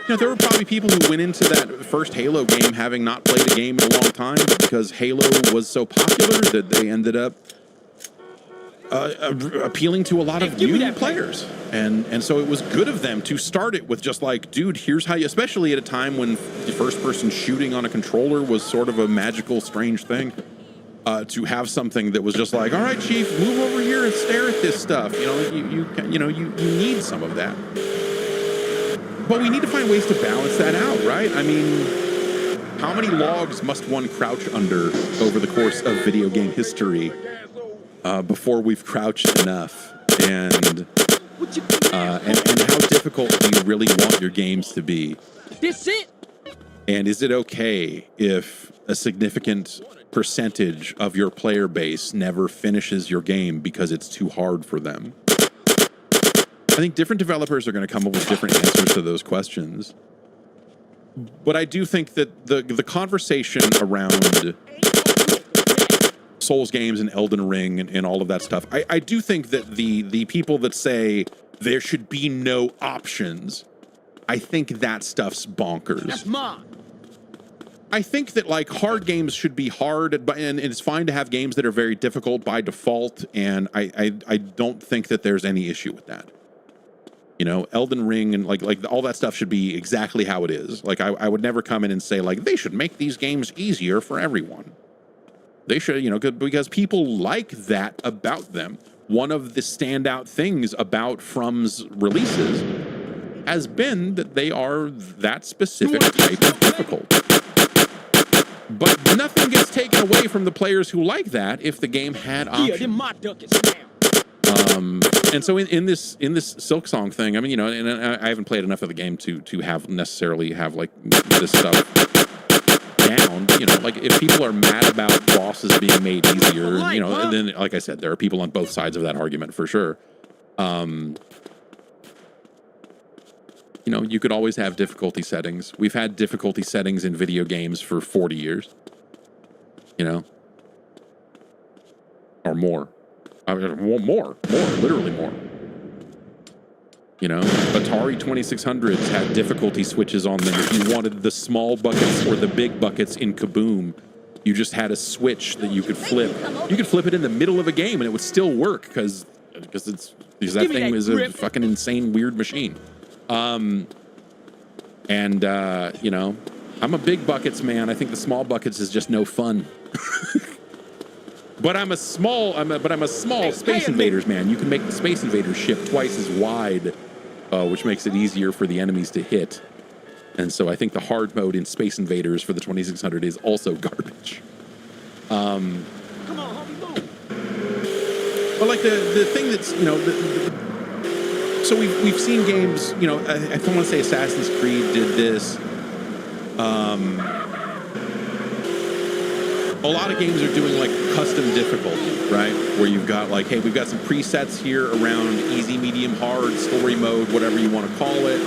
there were probably people who went into that first Halo game having not played a game in a long time, but because Halo was so popular that they ended up appealing to a lot of new players. And so it was good of them to start it with just like, dude, here's how you, especially at a time when the first person shooting on a controller was sort of a magical, strange thing, to have something that was just like, all right, Chief, move over here and stare at this stuff. You need some of that. But we need to find ways to balance that out, right? I mean, how many logs must one crouch under over the course of video game history before we've crouched enough? And how difficult do you really want your games to be?
This it?
And is it okay if a significant percentage of your player base never finishes your game because it's too hard for them? I think different developers are going to come up with different answers to those questions. But I do think that the conversation around Souls games and Elden Ring and all of that stuff, I do think that the people that say there should be no options, I think that stuff's bonkers.
That's mine.
I think that like hard games should be hard, and it's fine to have games that are very difficult by default, and I don't think that there's any issue with that. Elden Ring and like all that stuff should be exactly how it is. Like I would never come in and say like they should make these games easier for everyone. They should, because people like that about them. One of the standout things about From's releases has been that they are that specific type of difficult. But nothing gets taken away from the players who like that if the game had options.
Yeah, then my duck is now.
And so in this Silk Song thing, I mean, and I haven't played enough of the game to necessarily have like this stuff down. Like if people are mad about bosses being made easier, and then like I said, there are people on both sides of that argument for sure. you know, you could always have difficulty settings. We've had difficulty settings in video games for 40 years. You know? Or more. I mean, more, literally more. You know, Atari 2600s had difficulty switches on them. If you wanted the small buckets or the big buckets in Kaboom, you just had a switch that you could flip. You could flip it in the middle of a game and it would still work because that thing is a fucking insane weird machine. You know, I'm a big buckets man. I think the small buckets is just no fun. But I'm a small Space Invaders man. You can make the Space Invaders ship twice as wide, which makes it easier for the enemies to hit. And so I think the hard mode in Space Invaders for the 2600 is also garbage.
Come on, homie, move.
But like the thing that's, you know, so we've seen games, you know, I don't want to say Assassin's Creed did this. A lot of games are doing like custom difficulty, right? Where you've got like, hey, we've got some presets here around easy, medium, hard, story mode, whatever you want to call it.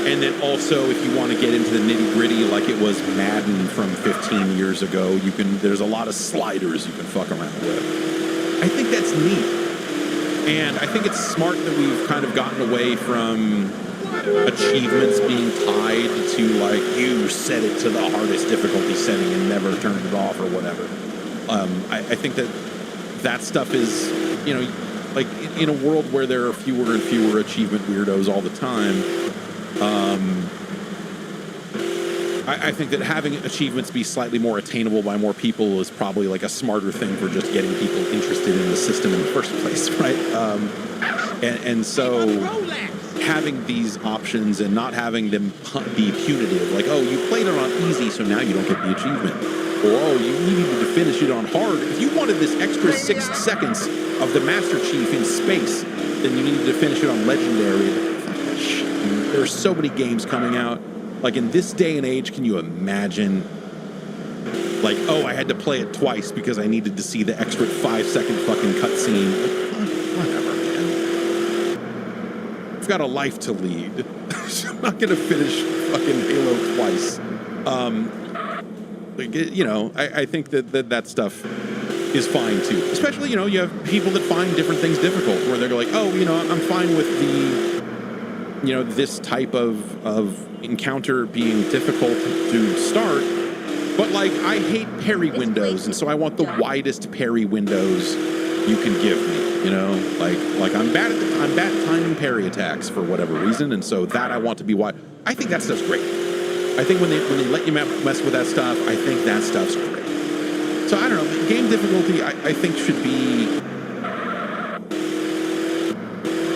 And then also, if you want to get into the nitty gritty, like it was Madden from 15 years ago, there's a lot of sliders you can fuck around with. I think that's neat. And I think it's smart that we've kind of gotten away from achievements being tied to like you set it to the hardest difficulty setting and never turned it off or whatever. I think that stuff is, you know, like in a world where there are fewer and fewer achievement weirdos all the time. I think that having achievements be slightly more attainable by more people is probably like a smarter thing for just getting people interested in the system in the first place, right? And so having these options and not having them be punitive, like, oh, you played it on easy, so now you don't get the achievement. Or, oh, you needed to finish it on hard. If you wanted this extra 6 seconds of the Master Chief in space, then you needed to finish it on legendary. There are so many games coming out. Like, in this day and age, can you imagine, like, oh, I had to play it twice because I needed to see the extra 5-second fucking cutscene. Like, whatever, man. I've got a life to lead. I'm not going to finish fucking Halo twice. Like, you know, I think that stuff is fine, too. Especially, you know, you have people that find different things difficult, where they're like, oh, you know, I'm fine with the, you know, this type of encounter being difficult to start, but like I hate parry windows, and so I want the widest parry windows you can give me. You know, like I'm bad at timing parry attacks for whatever reason, and so that I want to be wide. I think that stuff's great. I think when they let you mess with that stuff, I think that stuff's great. So I don't know, game difficulty I think should be.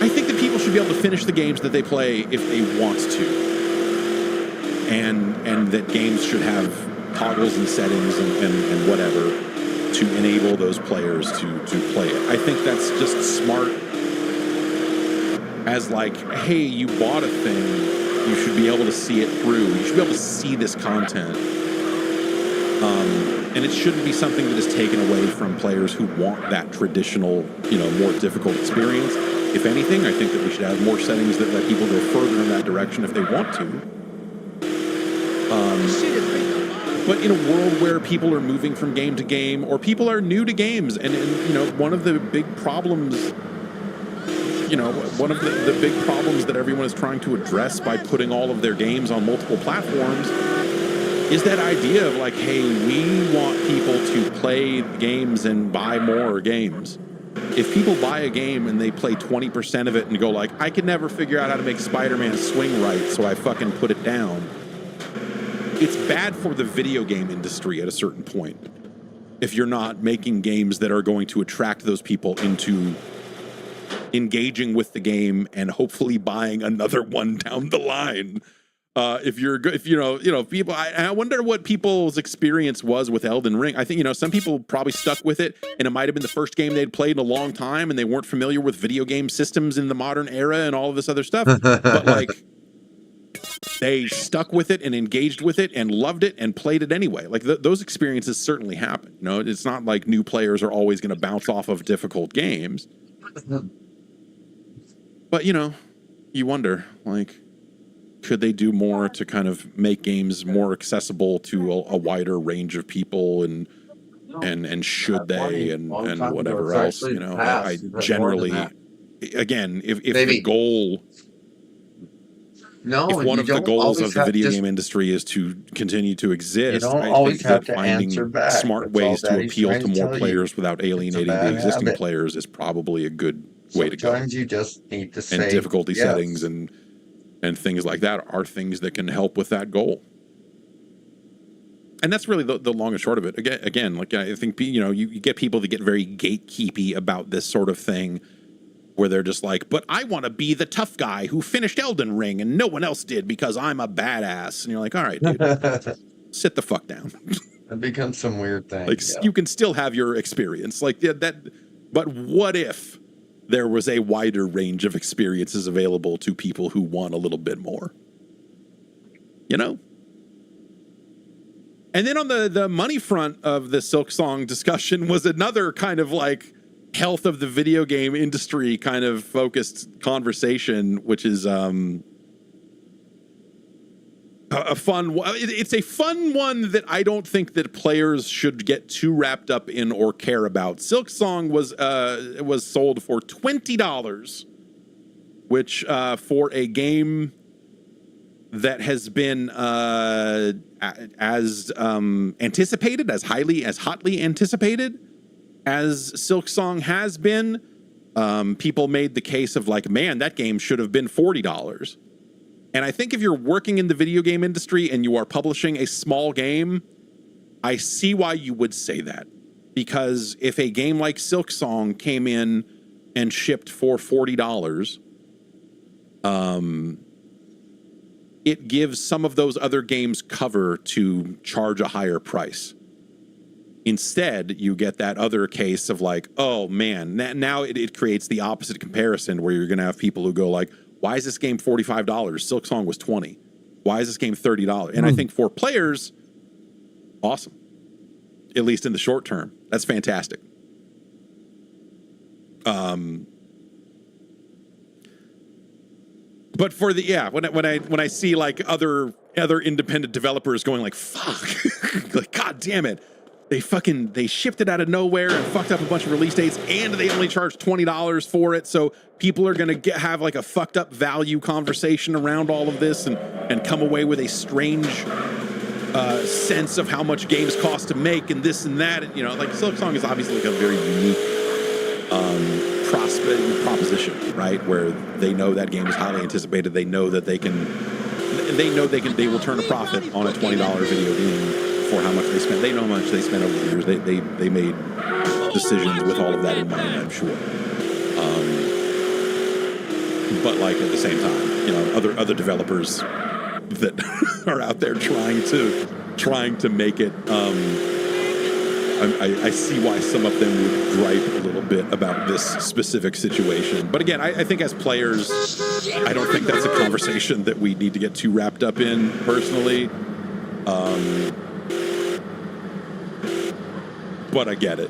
I think that people should be able to finish the games that they play if they want to. And that games should have toggles and settings and whatever to enable those players to play it. I think that's just smart as like, hey, you bought a thing, you should be able to see it through. You should be able to see this content. And it shouldn't be something that is taken away from players who want that traditional, you know, more difficult experience. If anything, I think that we should have more settings that let people go further in that direction if they want to. But in a world where people are moving from game to game, or people are new to games, and you know, one of the big problems, you know, one of the big problems that everyone is trying to address by putting all of their games on multiple platforms is that idea of like, hey, we want people to play games and buy more games. If people buy a game and they play 20% of it and go like, I could never figure out how to make Spider-Man swing right, so I fucking put it down. It's bad for the video game industry at a certain point if you're not making games that are going to attract those people into engaging with the game and hopefully buying another one down the line. If you know people, I wonder what people's experience was with Elden Ring. I think, you know, some people probably stuck with it, and it might have been the first game they'd played in a long time, and they weren't familiar with video game systems in the modern era and all of this other stuff. But like, they stuck with it and engaged with it and loved it and played it anyway. Like those experiences certainly happen. You know, it's not like new players are always going to bounce off of difficult games. But, you know, you wonder, like, Could they do more to kind of make games more accessible to a wider range of people, and should they, and whatever else? You know, I generally, again, if the goal.
No,
if one of the goals of the video game industry is to continue to exist, I think that finding smart ways to appeal to more players without alienating the existing players is probably a good way to go.
Sometimes you just need to say
and difficulty settings and things like that are things that can help with that goal. And that's really the long and short of it. Again, like I think, you know, you get people that get very gatekeepy about this sort of thing, where they're just like, but I want to be the tough guy who finished Elden Ring and no one else did because I'm a badass. And you're like, all right, dude, sit the fuck down.
It becomes some weird thing.
Like, you can still have your experience. Like that, but what if there was a wider range of experiences available to people who want a little bit more? You know? And then on the money front of the Silksong discussion was another kind of like health of the video game industry kind of focused conversation, which is a fun. It's a fun one that I don't think that players should get too wrapped up in or care about. Silksong was sold for $20, which for a game that has been as anticipated, as hotly anticipated as Silksong has been, people made the case of like, man, that game should have been $40. And I think if you're working in the video game industry and you are publishing a small game, I see why you would say that. Because if a game like Silksong came in and shipped for $40, it gives some of those other games cover to charge a higher price. Instead, you get that other case of like, oh man, now it creates the opposite comparison where you're going to have people who go like, why is this game $45? Silksong was $20. Why is this game $30? And I think for players, awesome. At least in the short term. That's fantastic. But for the when I see like other independent developers going like, fuck, like, god damn it. They shipped it out of nowhere and fucked up a bunch of release dates, and they only charged $20 for it. So people are going to have like a fucked up value conversation around all of this and come away with a strange sense of how much games cost to make and this and that. And, you know, like Silksong is obviously like a very unique proposition, right? Where they know that game is highly anticipated. They know that they will turn a profit on a $20 video game. For how much they spent. They know how much they spent over the years. They made decisions with all of that in mind, I'm sure. But like at the same time, you know, other developers that are out there trying to make it. I see why some of them would gripe a little bit about this specific situation. But again, I think as players, I don't think that's a conversation that we need to get too wrapped up in personally. But I get it.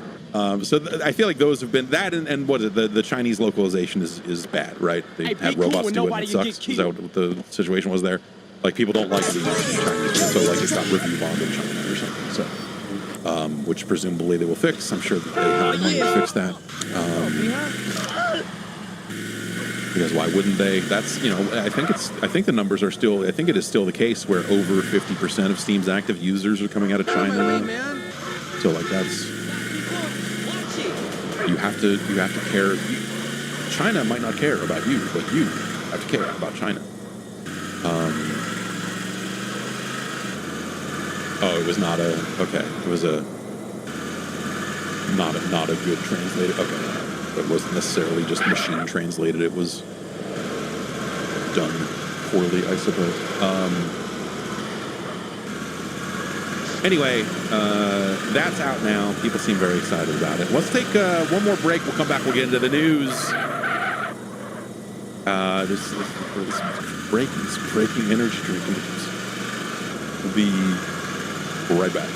So I feel like those have been that, and what the Chinese localization is bad, right? They had robots do it, and it sucks. Is that what the situation was there? Like people don't like the Chinese, so like it got review bombed in China or something. So, which presumably they will fix. I'm sure that they have money to fix that. Because why wouldn't they? That's, you know, I think the numbers are still. I think it is still the case where over 50% of Steam's active users are coming out of China now. So like that's, you have to care. China might not care about you, but you have to care about China. It was not a, okay. It was not a good translated. Okay. It wasn't necessarily just machine translated. It was done poorly, I suppose. Anyway, that's out now. People seem very excited about it. Let's take one more break. We'll come back. We'll get into the news. This breaking energy drink news. We'll be right back.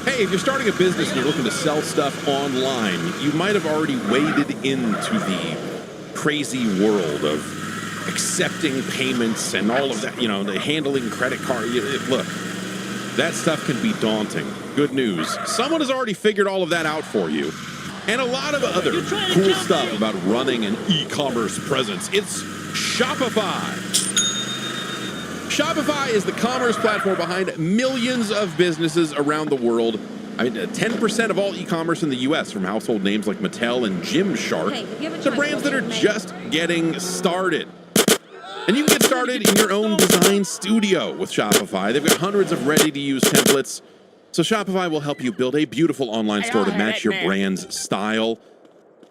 Hey, if you're starting a business and you're looking to sell stuff online, you might have already waded into the crazy world of accepting payments and all of that, the handling credit card. Look, that stuff can be daunting. Good news. Someone has already figured all of that out for you. And a lot of other cool stuff about running an e-commerce presence. It's Shopify. Shopify is the commerce platform behind millions of businesses around the world. 10% of all e-commerce in the U.S., from household names like Mattel and Gymshark to brands that are just getting started. And you can get started in your own design studio with Shopify. They've got hundreds of ready-to-use templates. So Shopify will help you build a beautiful online store to match your brand's style.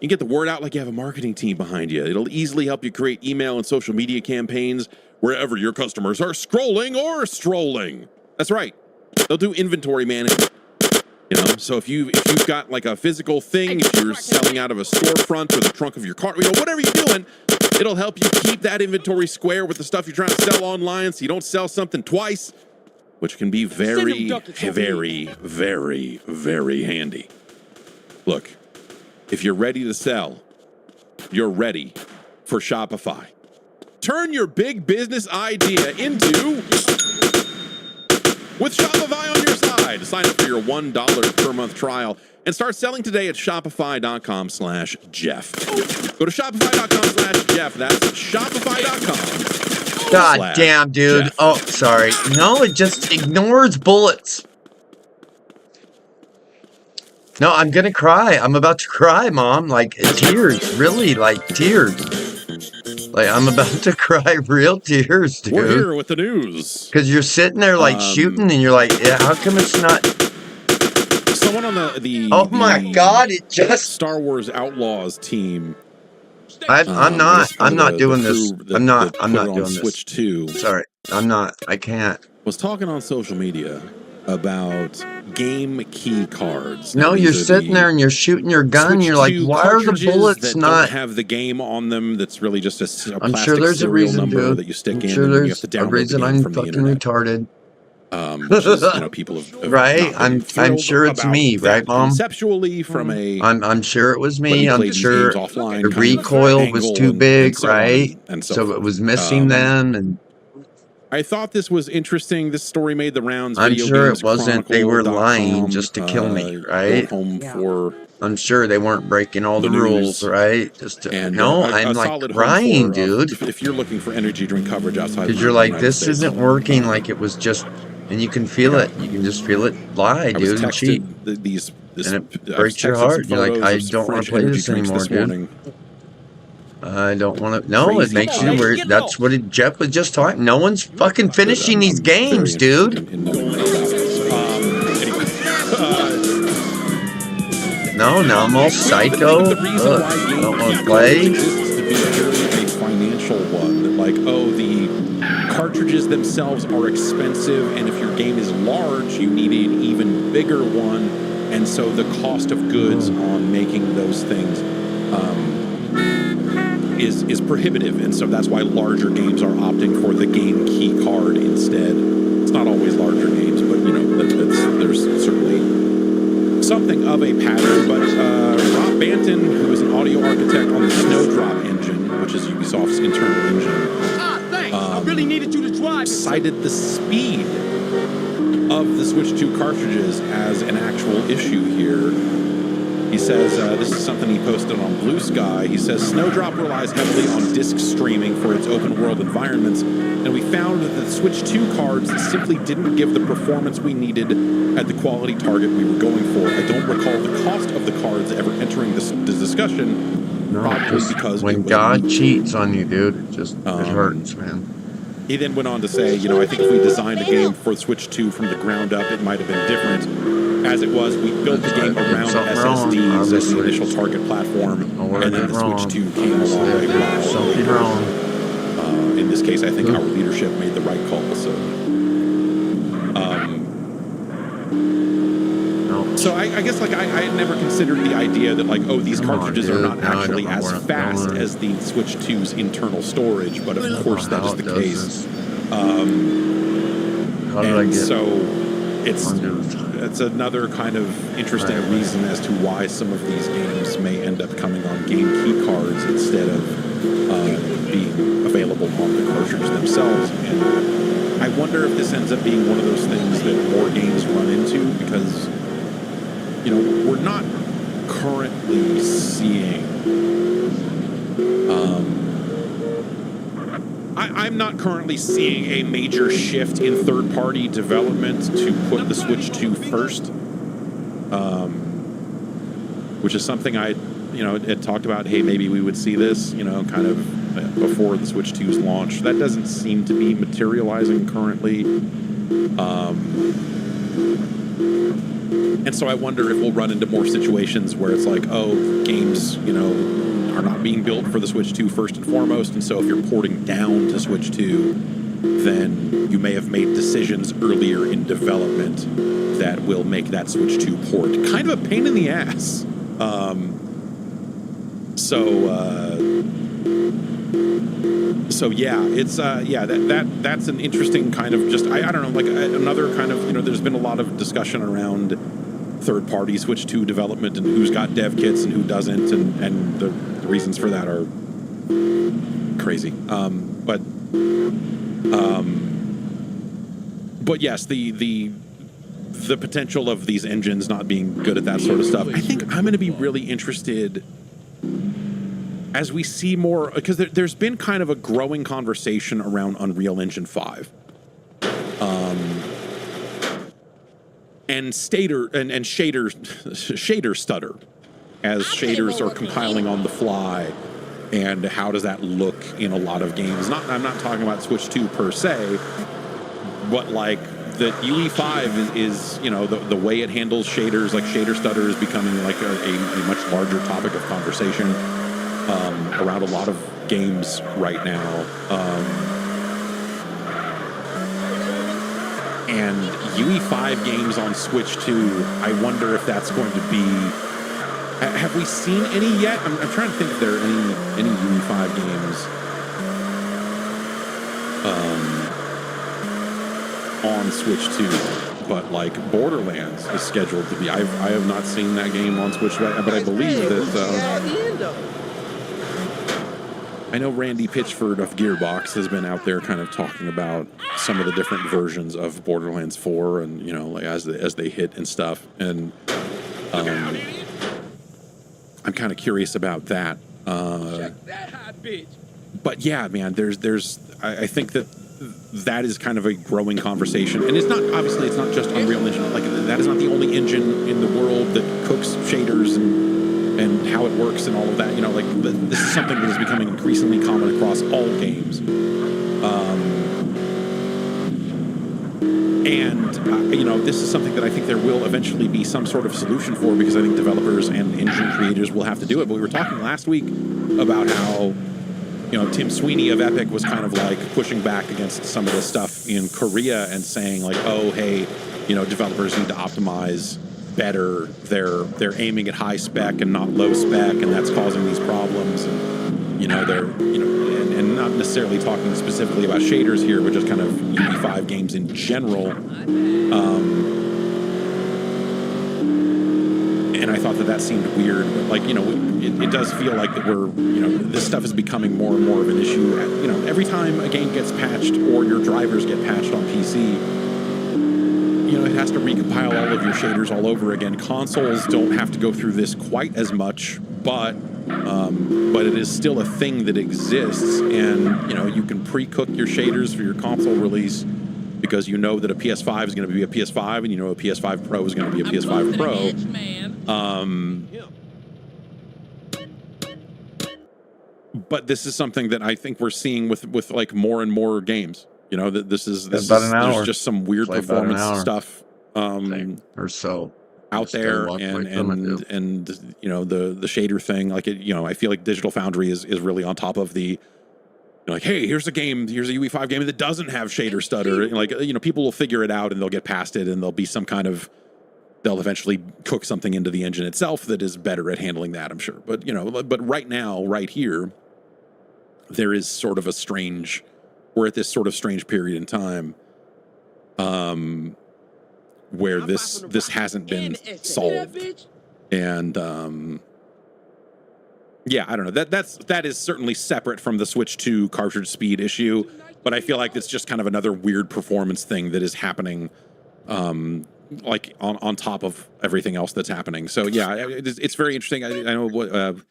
You can get the word out like you have a marketing team behind you. It'll easily help you create email and social media campaigns wherever your customers are scrolling or strolling. That's right. They'll do inventory management. So if you've got like a physical thing, if you're selling out of a storefront or the trunk of your car, whatever you're doing, it'll help you keep that inventory square with the stuff you're trying to sell online so you don't sell something twice, which can be very, very, very, very handy. Look, if you're ready to sell, you're ready for Shopify. Turn your big business idea into... with Shopify on your side. Sign up for your $1 per month trial and start selling today at shopify.com/Jeff. Go to shopify.com/Jeff. That's shopify.com.
God damn, dude.
Jeff.
Oh, sorry. No, it just ignores bullets. No, I'm gonna cry. I'm about to cry, Mom. Like, tears. Really, like, tears. Like, I'm about to cry real tears, dude.
We're here with the news.
Because you're sitting there, like, shooting, and you're like, yeah, how come it's not...
Someone on the
oh, my God, it just...
Star Wars Outlaws team...
I'm not doing this. I'm not doing this.
Switch 2.
Sorry, I'm not. I can't.
Was talking on social media about game key cards.
No, you're sitting there and you're shooting your gun. And you're like, why are the bullets not?
Don't have the game on them. That's really just a
I'm
plastic
sure there's a
serial
reason,
number
dude.
that you stick
I'm
in.
sure
And you have
there's
to
a
download
reason
the game
I'm
from the
fucking
internet.
retarded.
Which is, people have
right?
not been
I'm sure it's me, right, Mom?
Conceptually, from a
I'm sure it was me. I'm sure
offline
the recoil was too big, right?
And
so it was missing them, and
I thought this was interesting. This story made the rounds.
I'm sure it wasn't. They were lying just to kill me, right? I'm sure they weren't breaking all the rules, right? Just to,
and
no, I'm like crying, dude.
If you're looking for energy drink coverage outside,
because you're like, this isn't working. Like it was just, and you can feel it. You can just feel it ly, dude, and cheat. And it breaks your heart. You're like, I don't want to play this anymore, dude. I don't want to. No, it makes you weird. That's what Jeff was just talking. No one's fucking finishing these games, dude. No, now I'm all psycho. I don't want to play.
This is to be purely a financial one. That like, oh, the cartridges themselves are expensive, and if your game is large, you need an even bigger one, and so the cost of goods on making those things is prohibitive, and so that's why larger games are opting for the game key card instead. It's not always larger games, but there's certainly something of a pattern. But Rob Banton, who is an audio architect on the Snowdrop engine, which is Ubisoft's internal engine,
I really needed you to drive.
Cited the speed of the Switch 2 cartridges as an actual issue here. He says, this is something he posted on Blue Sky. He says, Snowdrop relies heavily on disk streaming for its open world environments, and we found that the Switch 2 cards simply didn't give the performance we needed at the quality target we were going for. I don't recall the cost of the cards ever entering this discussion,
No,
probably because
when God cheats on you, dude, it just it hurts, man.
He then went on to say, I think if we designed a game for Switch 2 from the ground up, it might have been different. As it was, we built the game around SSDs as the initial target platform, and then the Switch 2 came along a while
something wrong.
In this case, I think our leadership made the right call. So I guess like I had never considered the idea that like, oh, these cartridges are not actually as fast as the Switch 2's internal storage, but of course that is the case. So it's another kind of interesting reason as to why some of these games may end up coming on game key cards instead of being available on the cartridge themselves. And I wonder if this ends up being one of those things that more games run into, because, you know, we're not currently seeing... I'm not currently seeing a major shift in third-party development to put the Switch 2 first, which is something I, you know, had talked about. Hey, maybe we would see this, you know, kind of before the Switch 2's launch. That doesn't seem to be materializing currently, and so I wonder if we'll run into more situations where it's like, oh, games, you know, are not being built for the Switch 2 first and foremost, and so if you're porting down to Switch 2, then you may have made decisions earlier in development that will make that Switch 2 port kind of a pain in the ass. So yeah, it's that's an interesting kind of just I don't know, like another kind of, you know, there's been a lot of discussion around third-party Switch 2 development and who's got dev kits and who doesn't, and the reasons for that are crazy. But yes, the potential of these engines not being good at that sort of stuff. I think I'm going to be really interested as we see more, because there's been kind of a growing conversation around Unreal Engine 5. And shader stutter, as shaders are compiling on the fly, and how does that look in a lot of games? I'm not talking about Switch 2 per se, but like the UE5 is you know, the way it handles shaders, like shader stutter is becoming like a much larger topic of conversation around a lot of games right now. And UE5 games on Switch 2, I wonder if that's going to be... Have we seen any yet? I'm trying to think if there are any UE5 games on Switch 2. But, like, Borderlands is scheduled to be... I have not seen that game on Switch, but I believe that... I know Randy Pitchford of Gearbox has been out there kind of talking about some of the different versions of Borderlands 4 and, you know, like as they hit and stuff. And I'm kind of curious about that. But yeah, man, I think that is kind of a growing conversation. And it's not just Unreal Engine. Like, that is not the only engine in the world that cooks shaders and how it works and all of that, you know, like this is something that is becoming increasingly common across all games. You know, this is something that I think there will eventually be some sort of solution for, because I think developers and engine creators will have to do it. But we were talking last week about how, you know, Tim Sweeney of Epic was kind of like pushing back against some of the stuff in Korea and saying like, oh, hey, you know, developers need to optimize better. They're aiming at high spec and not low spec, and that's causing these problems. And, you know, and not necessarily talking specifically about shaders here, but just kind of UE5 games in general. And I thought that seemed weird, but like, you know, it does feel like that we're, you know, this stuff is becoming more and more of an issue. You know, every time a game gets patched or your drivers get patched on PC, you know, it has to recompile all of your shaders all over again. Consoles don't have to go through this quite as much, but it is still a thing that exists. And, you know, you can pre-cook your shaders for your console release because you know that a PS5 is going to be a PS5, and you know a PS5 Pro is going to be a PS5 Pro. But this is something that I think we're seeing with like more and more games. You know, that there's just some weird performance stuff
or so
out there, and you know, the shader thing, like it, you know, I feel like Digital Foundry is really on top of the, you know, like, hey, here's a UE5 game that doesn't have shader stutter, and like, you know, people will figure it out and they'll get past it, and there'll be some kind of, they'll eventually cook something into the engine itself that is better at handling that, I'm sure. But, you know, but right now, right here, there is sort of a strange, we're at this sort of strange period in time where this hasn't been solved. And Yeah, I don't know. That is certainly separate from the Switch 2 cartridge speed issue, but I feel like it's just kind of another weird performance thing that is happening, like on top of everything else that's happening. So yeah, it's very interesting. I know what was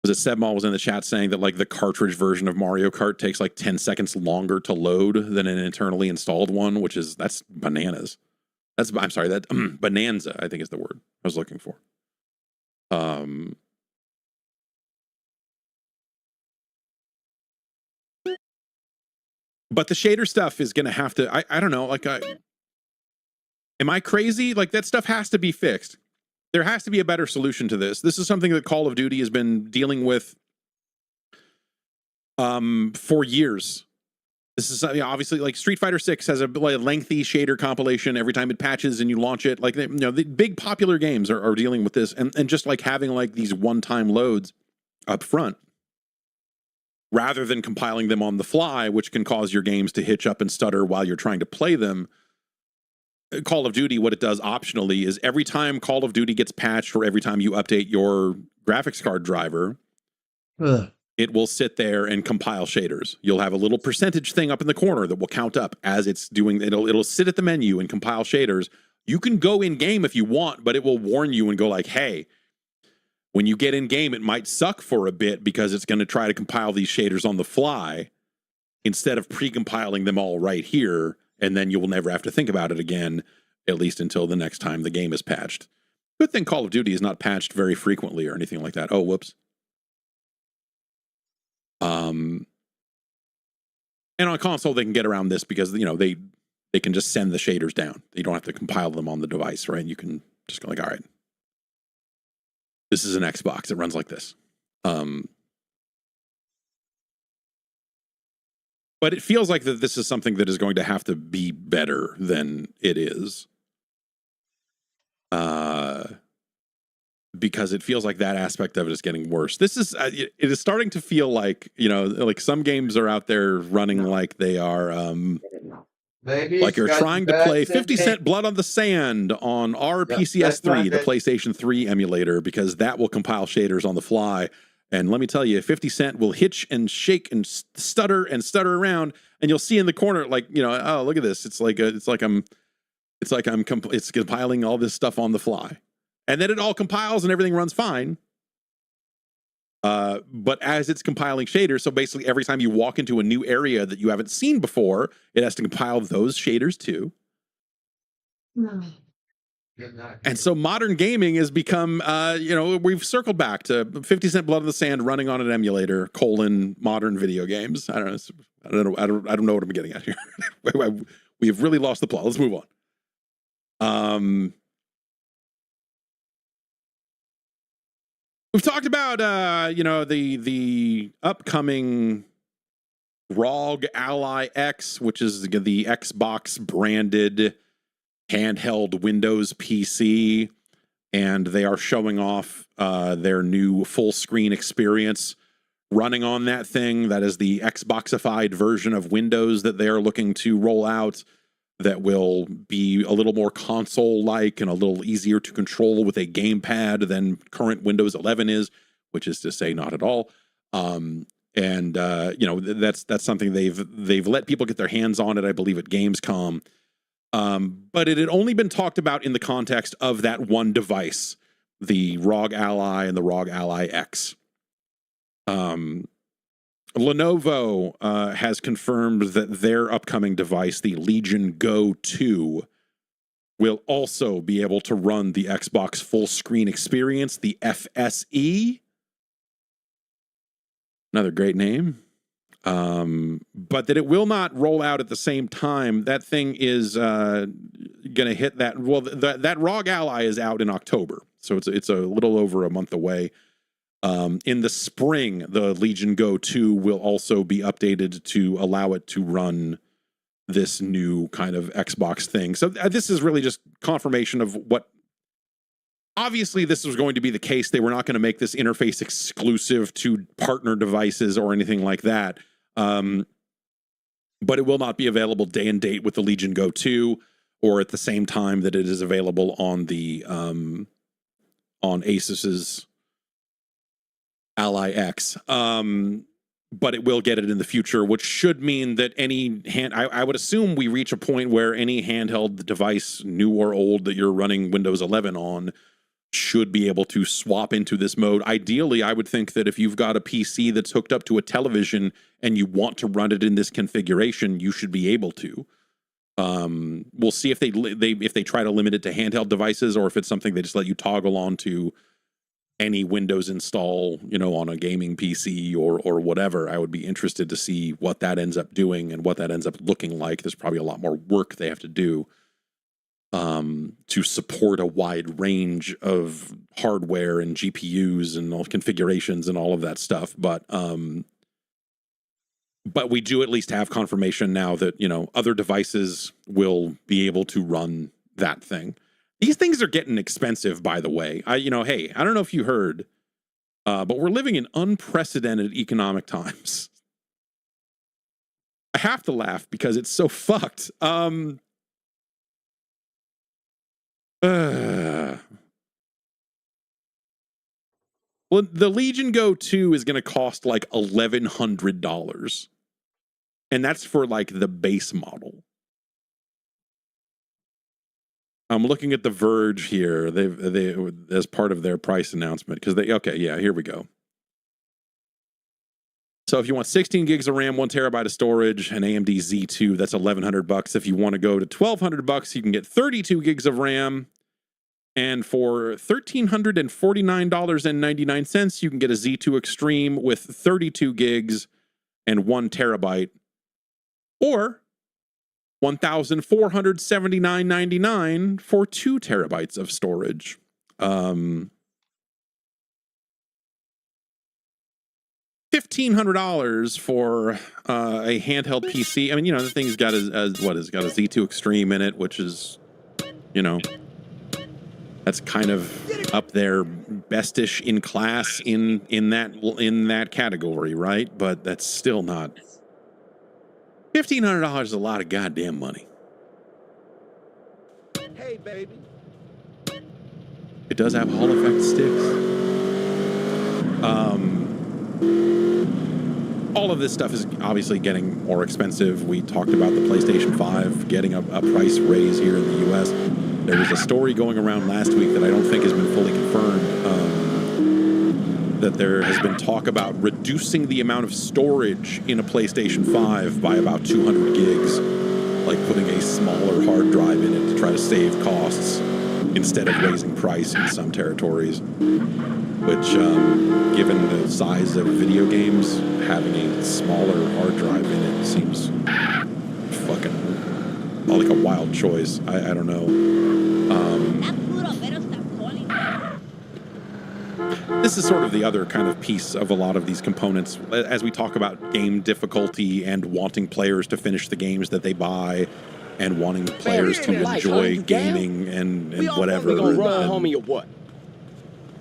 it? Sebmal was in the chat saying that like the cartridge version of Mario Kart takes like 10 seconds longer to load than an internally installed one, that's bananas. I'm sorry, that bonanza, I think is the word I was looking for. But the shader stuff is going to have to, I don't know, like, am I crazy? Like, that stuff has to be fixed. There has to be a better solution to this. This is something that Call of Duty has been dealing with for years. This is obviously like Street Fighter 6 has a lengthy shader compilation every time it patches and you launch it. Like, the big popular games are dealing with this, and just like having like these one-time loads up front, rather than compiling them on the fly, which can cause your games to hitch up and stutter while you're trying to play them. Call of Duty, what it does optionally is every time Call of Duty gets patched or every time you update your graphics card driver, it will sit there and compile shaders. You'll have a little percentage thing up in the corner that will count up as it's doing. It'll sit at the menu and compile shaders. You can go in game if you want, but it will warn you and go like, hey, when you get in game, it might suck for a bit because it's going to try to compile these shaders on the fly instead of pre-compiling them all right here. And then you will never have to think about it again, at least until the next time the game is patched. Good thing Call of Duty is not patched very frequently or anything like that. Oh, whoops. And on console, they can get around this because, they can just send the shaders down. You don't have to compile them on the device, right? You can just go like, all right, this is an Xbox. It runs like this. But it feels like that this is something that is going to have to be better than it is. Because it feels like that aspect of it is getting worse. This is, it is starting to feel like, like some games are out there running like they are, like you're trying to play 50 Cent Blood on the Sand on our PCS3, the PlayStation 3 emulator, because that will compile shaders on the fly. And let me tell you, 50 Cent will hitch and shake and stutter around, and you'll see in the corner, like, oh, look at this. It's compiling all this stuff on the fly. And then it all compiles and everything runs fine. But as it's compiling shaders, so basically every time you walk into a new area that you haven't seen before, it has to compile those shaders too. And so modern gaming has become, we've circled back to 50 Cent Blood on the Sand running on an emulator, modern video games. I don't know what I'm getting at here. We have really lost the plot. Let's move on. We've talked about, the upcoming ROG Ally X, which is the Xbox branded handheld Windows PC, and they are showing off their new full screen experience running on that thing. That is the Xboxified version of Windows that they are looking to roll out, that will be a little more console-like and a little easier to control with a gamepad than current Windows 11 is, which is to say not at all. That's something they've let people get their hands on it, I believe, at Gamescom. But it had only been talked about in the context of that one device, the ROG Ally and the ROG Ally X. Lenovo has confirmed that their upcoming device, the Legion Go 2, will also be able to run the Xbox full screen experience, the FSE. Another great name. But that it will not roll out at the same time. That thing is going to hit that. Well, that ROG Ally is out in October, so it's a little over a month away. In the spring, the Legion Go 2 will also be updated to allow it to run this new kind of Xbox thing. So this is really just confirmation of what. Obviously, this was going to be the case. They were not going to make this interface exclusive to partner devices or anything like that. But it will not be available day and date with the Legion Go 2, or at the same time that it is available on the on Asus's Ally X. But it will get it in the future, which should mean that any I would assume we reach a point where any handheld device, new or old, that you're running Windows 11 on should be able to swap into this mode. Ideally, I would think that if you've got a PC that's hooked up to a television and you want to run it in this configuration, you should be able to. We'll see if they try to limit it to handheld devices, or if it's something they just let you toggle on to any Windows install, on a gaming PC or whatever. I would be interested to see what that ends up doing and what that ends up looking like. There's probably a lot more work they have to do to support a wide range of hardware and GPUs and all configurations and all of that stuff. But we do at least have confirmation now that, other devices will be able to run that thing. These things are getting expensive, by the way. Hey, I don't know if you heard, but we're living in unprecedented economic times. I have to laugh because it's so fucked. Well, the Legion Go 2 is going to cost like $1,100. And that's for like the base model. I'm looking at The Verge here. They as part of their price announcement, because here we go. So if you want 16 gigs of RAM, 1 terabyte of storage, an AMD Z2, that's $1,100. If you want to go to $1,200, you can get 32 gigs of RAM. And for $1,349.99, you can get a Z2 Extreme with 32 gigs and 1 terabyte, or $1,479.99 for 2 terabytes of storage. $1,500 for a handheld PC. I mean, the thing's got a Z2 Extreme in it, which is, that's kind of up there, bestish in class in that category, right? But that's still not. $1,500 is a lot of goddamn money.
Hey, baby.
It does have Hall effect sticks. All of this stuff is obviously getting more expensive. We talked about the PlayStation 5 getting a price raise here in the U.S. There was a story going around last week that I don't think has been fully confirmed, that there has been talk about reducing the amount of storage in a PlayStation 5 by about 200 gigs, like putting a smaller hard drive in it to try to save costs instead of raising price in some territories, which, given the size of video games, having a smaller hard drive in it seems fucking like a wild choice. I don't know. This is sort of the other kind of piece of a lot of these components as we talk about game difficulty and wanting players to finish the games that they buy and wanting players to enjoy gaming and whatever.
We gonna run, homie, or what?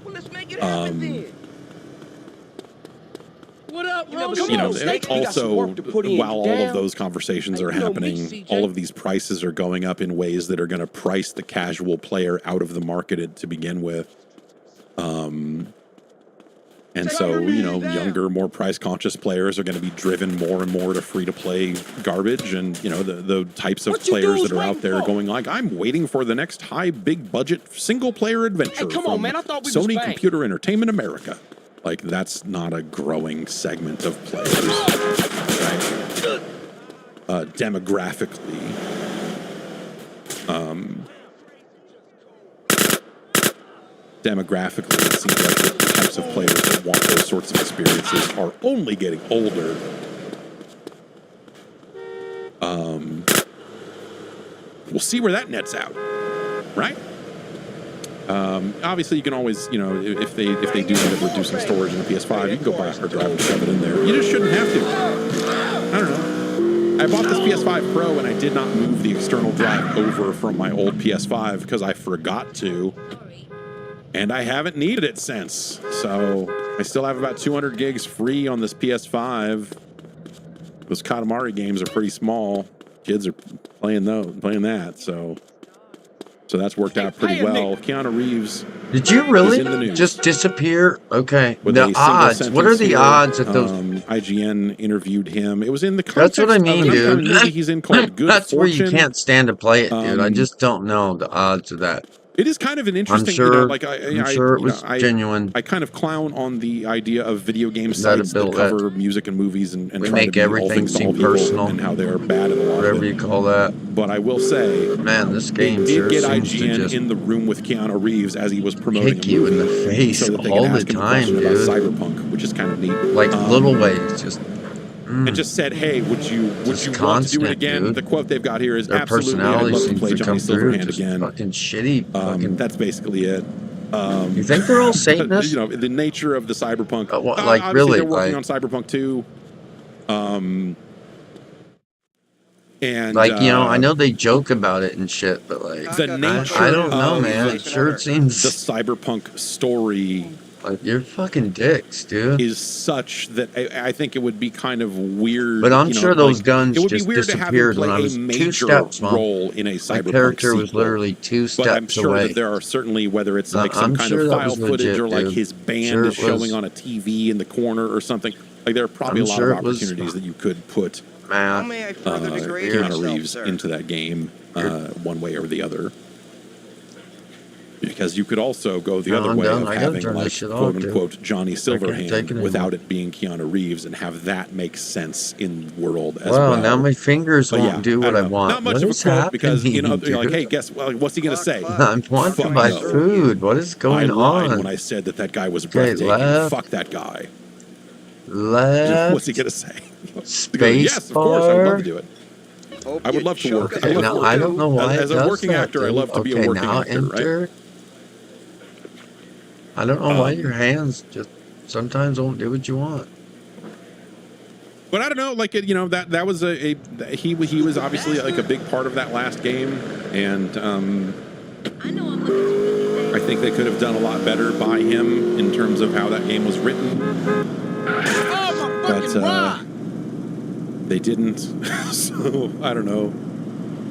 Well, let's make it happen then. What up,
also, while all of those conversations are happening, all of these prices are going up in ways that are going to price the casual player out of the market to begin with. And so, younger, more price-conscious players are going to be driven more and more to free-to-play garbage. And, the types of players that are out there going like, I'm waiting for the next high, big-budget, single-player adventure from Sony Computer Entertainment America. Like, that's not a growing segment of players, right? Demographically. Demographically, it seems like the types of players that want those sorts of experiences are only getting older. We'll see where that nets out, right? Obviously, you can always, if they do end up reducing storage in the PS5, you can go buy a hard drive and shove it in there. You just shouldn't have to. I don't know. I bought this PS5 Pro and I did not move the external drive over from my old PS5 because I forgot to. And I haven't needed it since. So I still have about 200 gigs free on this PS5. Those Katamari games are pretty small. Kids are playing that. So that's worked out pretty well. Keanu Reeves
Did you
in the
really
news.
just disappear? Okay.
With
The
a single
odds. What are
sentence
the
here.
odds that those...
IGN interviewed him. It was in the
That's
context
what I mean,
of an upcoming
dude.
movie he's in called Good
That's where you
Fortune.
can't stand to play it, dude. I just don't know the odds of that.
It is kind of an interesting,
I'm sure it was genuine.
I kind of clown on the idea of video game
That
sites that
ability-
cover music and movies and
We
try to
make
be all
everything
things to all
seem
people
personal.
and how they're bad at a lot
Whatever
of
you
it.
call that.
But I will say,
Man, this
they
game
did
sure
get
seems to
IGN
just
in the room with Keanu Reeves as he was promoting
kick
a
you in
movie,
the face
so that they
all
could
the
ask him a
time,
question about
dude.
Cyberpunk, which is kind of neat.
Like little ways, just...
And just said, "Hey, would you want to do it
constant,
again?"
dude.
The quote they've got here is,
Their
"Absolutely, I'd
personality
love to
seems
play
to
Johnny
come through.
Silverhand
Just
again."
fucking shitty. Fucking...
That's basically it.
You think they're all
But,
Satanists?
you know, the nature of the Cyberpunk.
Like,
obviously,
really,
they're working
like...
on Cyberpunk 2. And
Like, you know, I know they joke about it and shit, but like...
the nature
I don't know,
of
man. It sure seems...
the Cyberpunk story
Like, you're fucking dicks, dude.
is such that I think it would be kind of weird.
But I'm
you know,
sure those
like,
guns
it would be
just
weird to have him
disappeared
play
when I was
a
2
major
steps, Mom.
role in a
My
Cyberpunk
character was
sequel.
literally 2 steps
But I'm sure
away.
that there are certainly, whether it's like some
I'm
kind
sure
of
that
file
was
footage
legit,
or like
dude.
his band
Sure
is
it was.
showing on a TV in the corner or something. Like there are probably
I'm
a lot
sure
of
it was-
opportunities that you could put
How
Matt,
may I further degrade
Keanu
myself,
Reeves
sir?
into that game one way or the other. Because you could also go the
No,
other
I'm
way
done.
of
I gotta
having
turn this
like
shit off,
quote
dude.
unquote Johnny
take it
Silverhand
anymore.
without it being Keanu Reeves and have that make sense in world as
wow,
well.
now my fingers
But
won't
yeah,
do what I
don't know.
want.
Not much
What
of a
is
quote
happening,
because you know you're like,
dude?
hey, guess well, what's he gonna say?
I'm wanting
Fuck
my
no.
food. What is
I
going
lied
on?
when I said that guy was
Okay,
breathtaking.
left.
Fuck that guy.
Left.
What's he gonna say?
Space
yes, of course, I would love to
bar.
do it.
Hope
I would
you
love to work.
choke
I
it
love
Now,
to
I
work.
don't know why
As
it
a
does
working
that,
actor, I
dude.
love to be a
Okay,
working
now
actor, right?
enter. I don't know why your hands just sometimes don't do what you want.
But I don't know, like you know that was he was obviously like a big part of that last game, and
I know I'm looking too
I think they could have done a lot better by him in terms of how that game was written. But they didn't. So I don't know.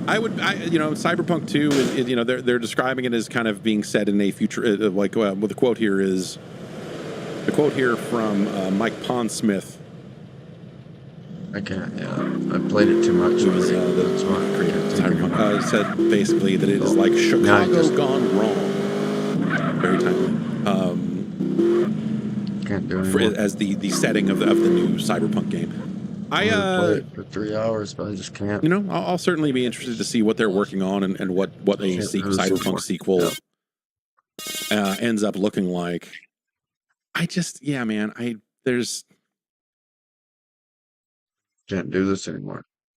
You know, Cyberpunk 2 is, you know, they're describing it as kind of being set in a future, like well, the quote here is the quote here from Mike Pondsmith.
I can't. Yeah, I played it too much.
Who was
already.
the
That's why I can't take it
Cyberpunk,
anymore.
said basically that it is like
Now I
Chicago
just
gone wrong. Very timely.
can't do
For,
anymore.
as the setting of the new Cyberpunk game.
I play it for 3 hours, but I just can't.
You know, I'll certainly be interested to see what they're working on and what a
Can't lose
Cyberpunk
anymore.
sequel
Yeah.
ends up looking like. Yeah, man, there's
Can't do this anymore.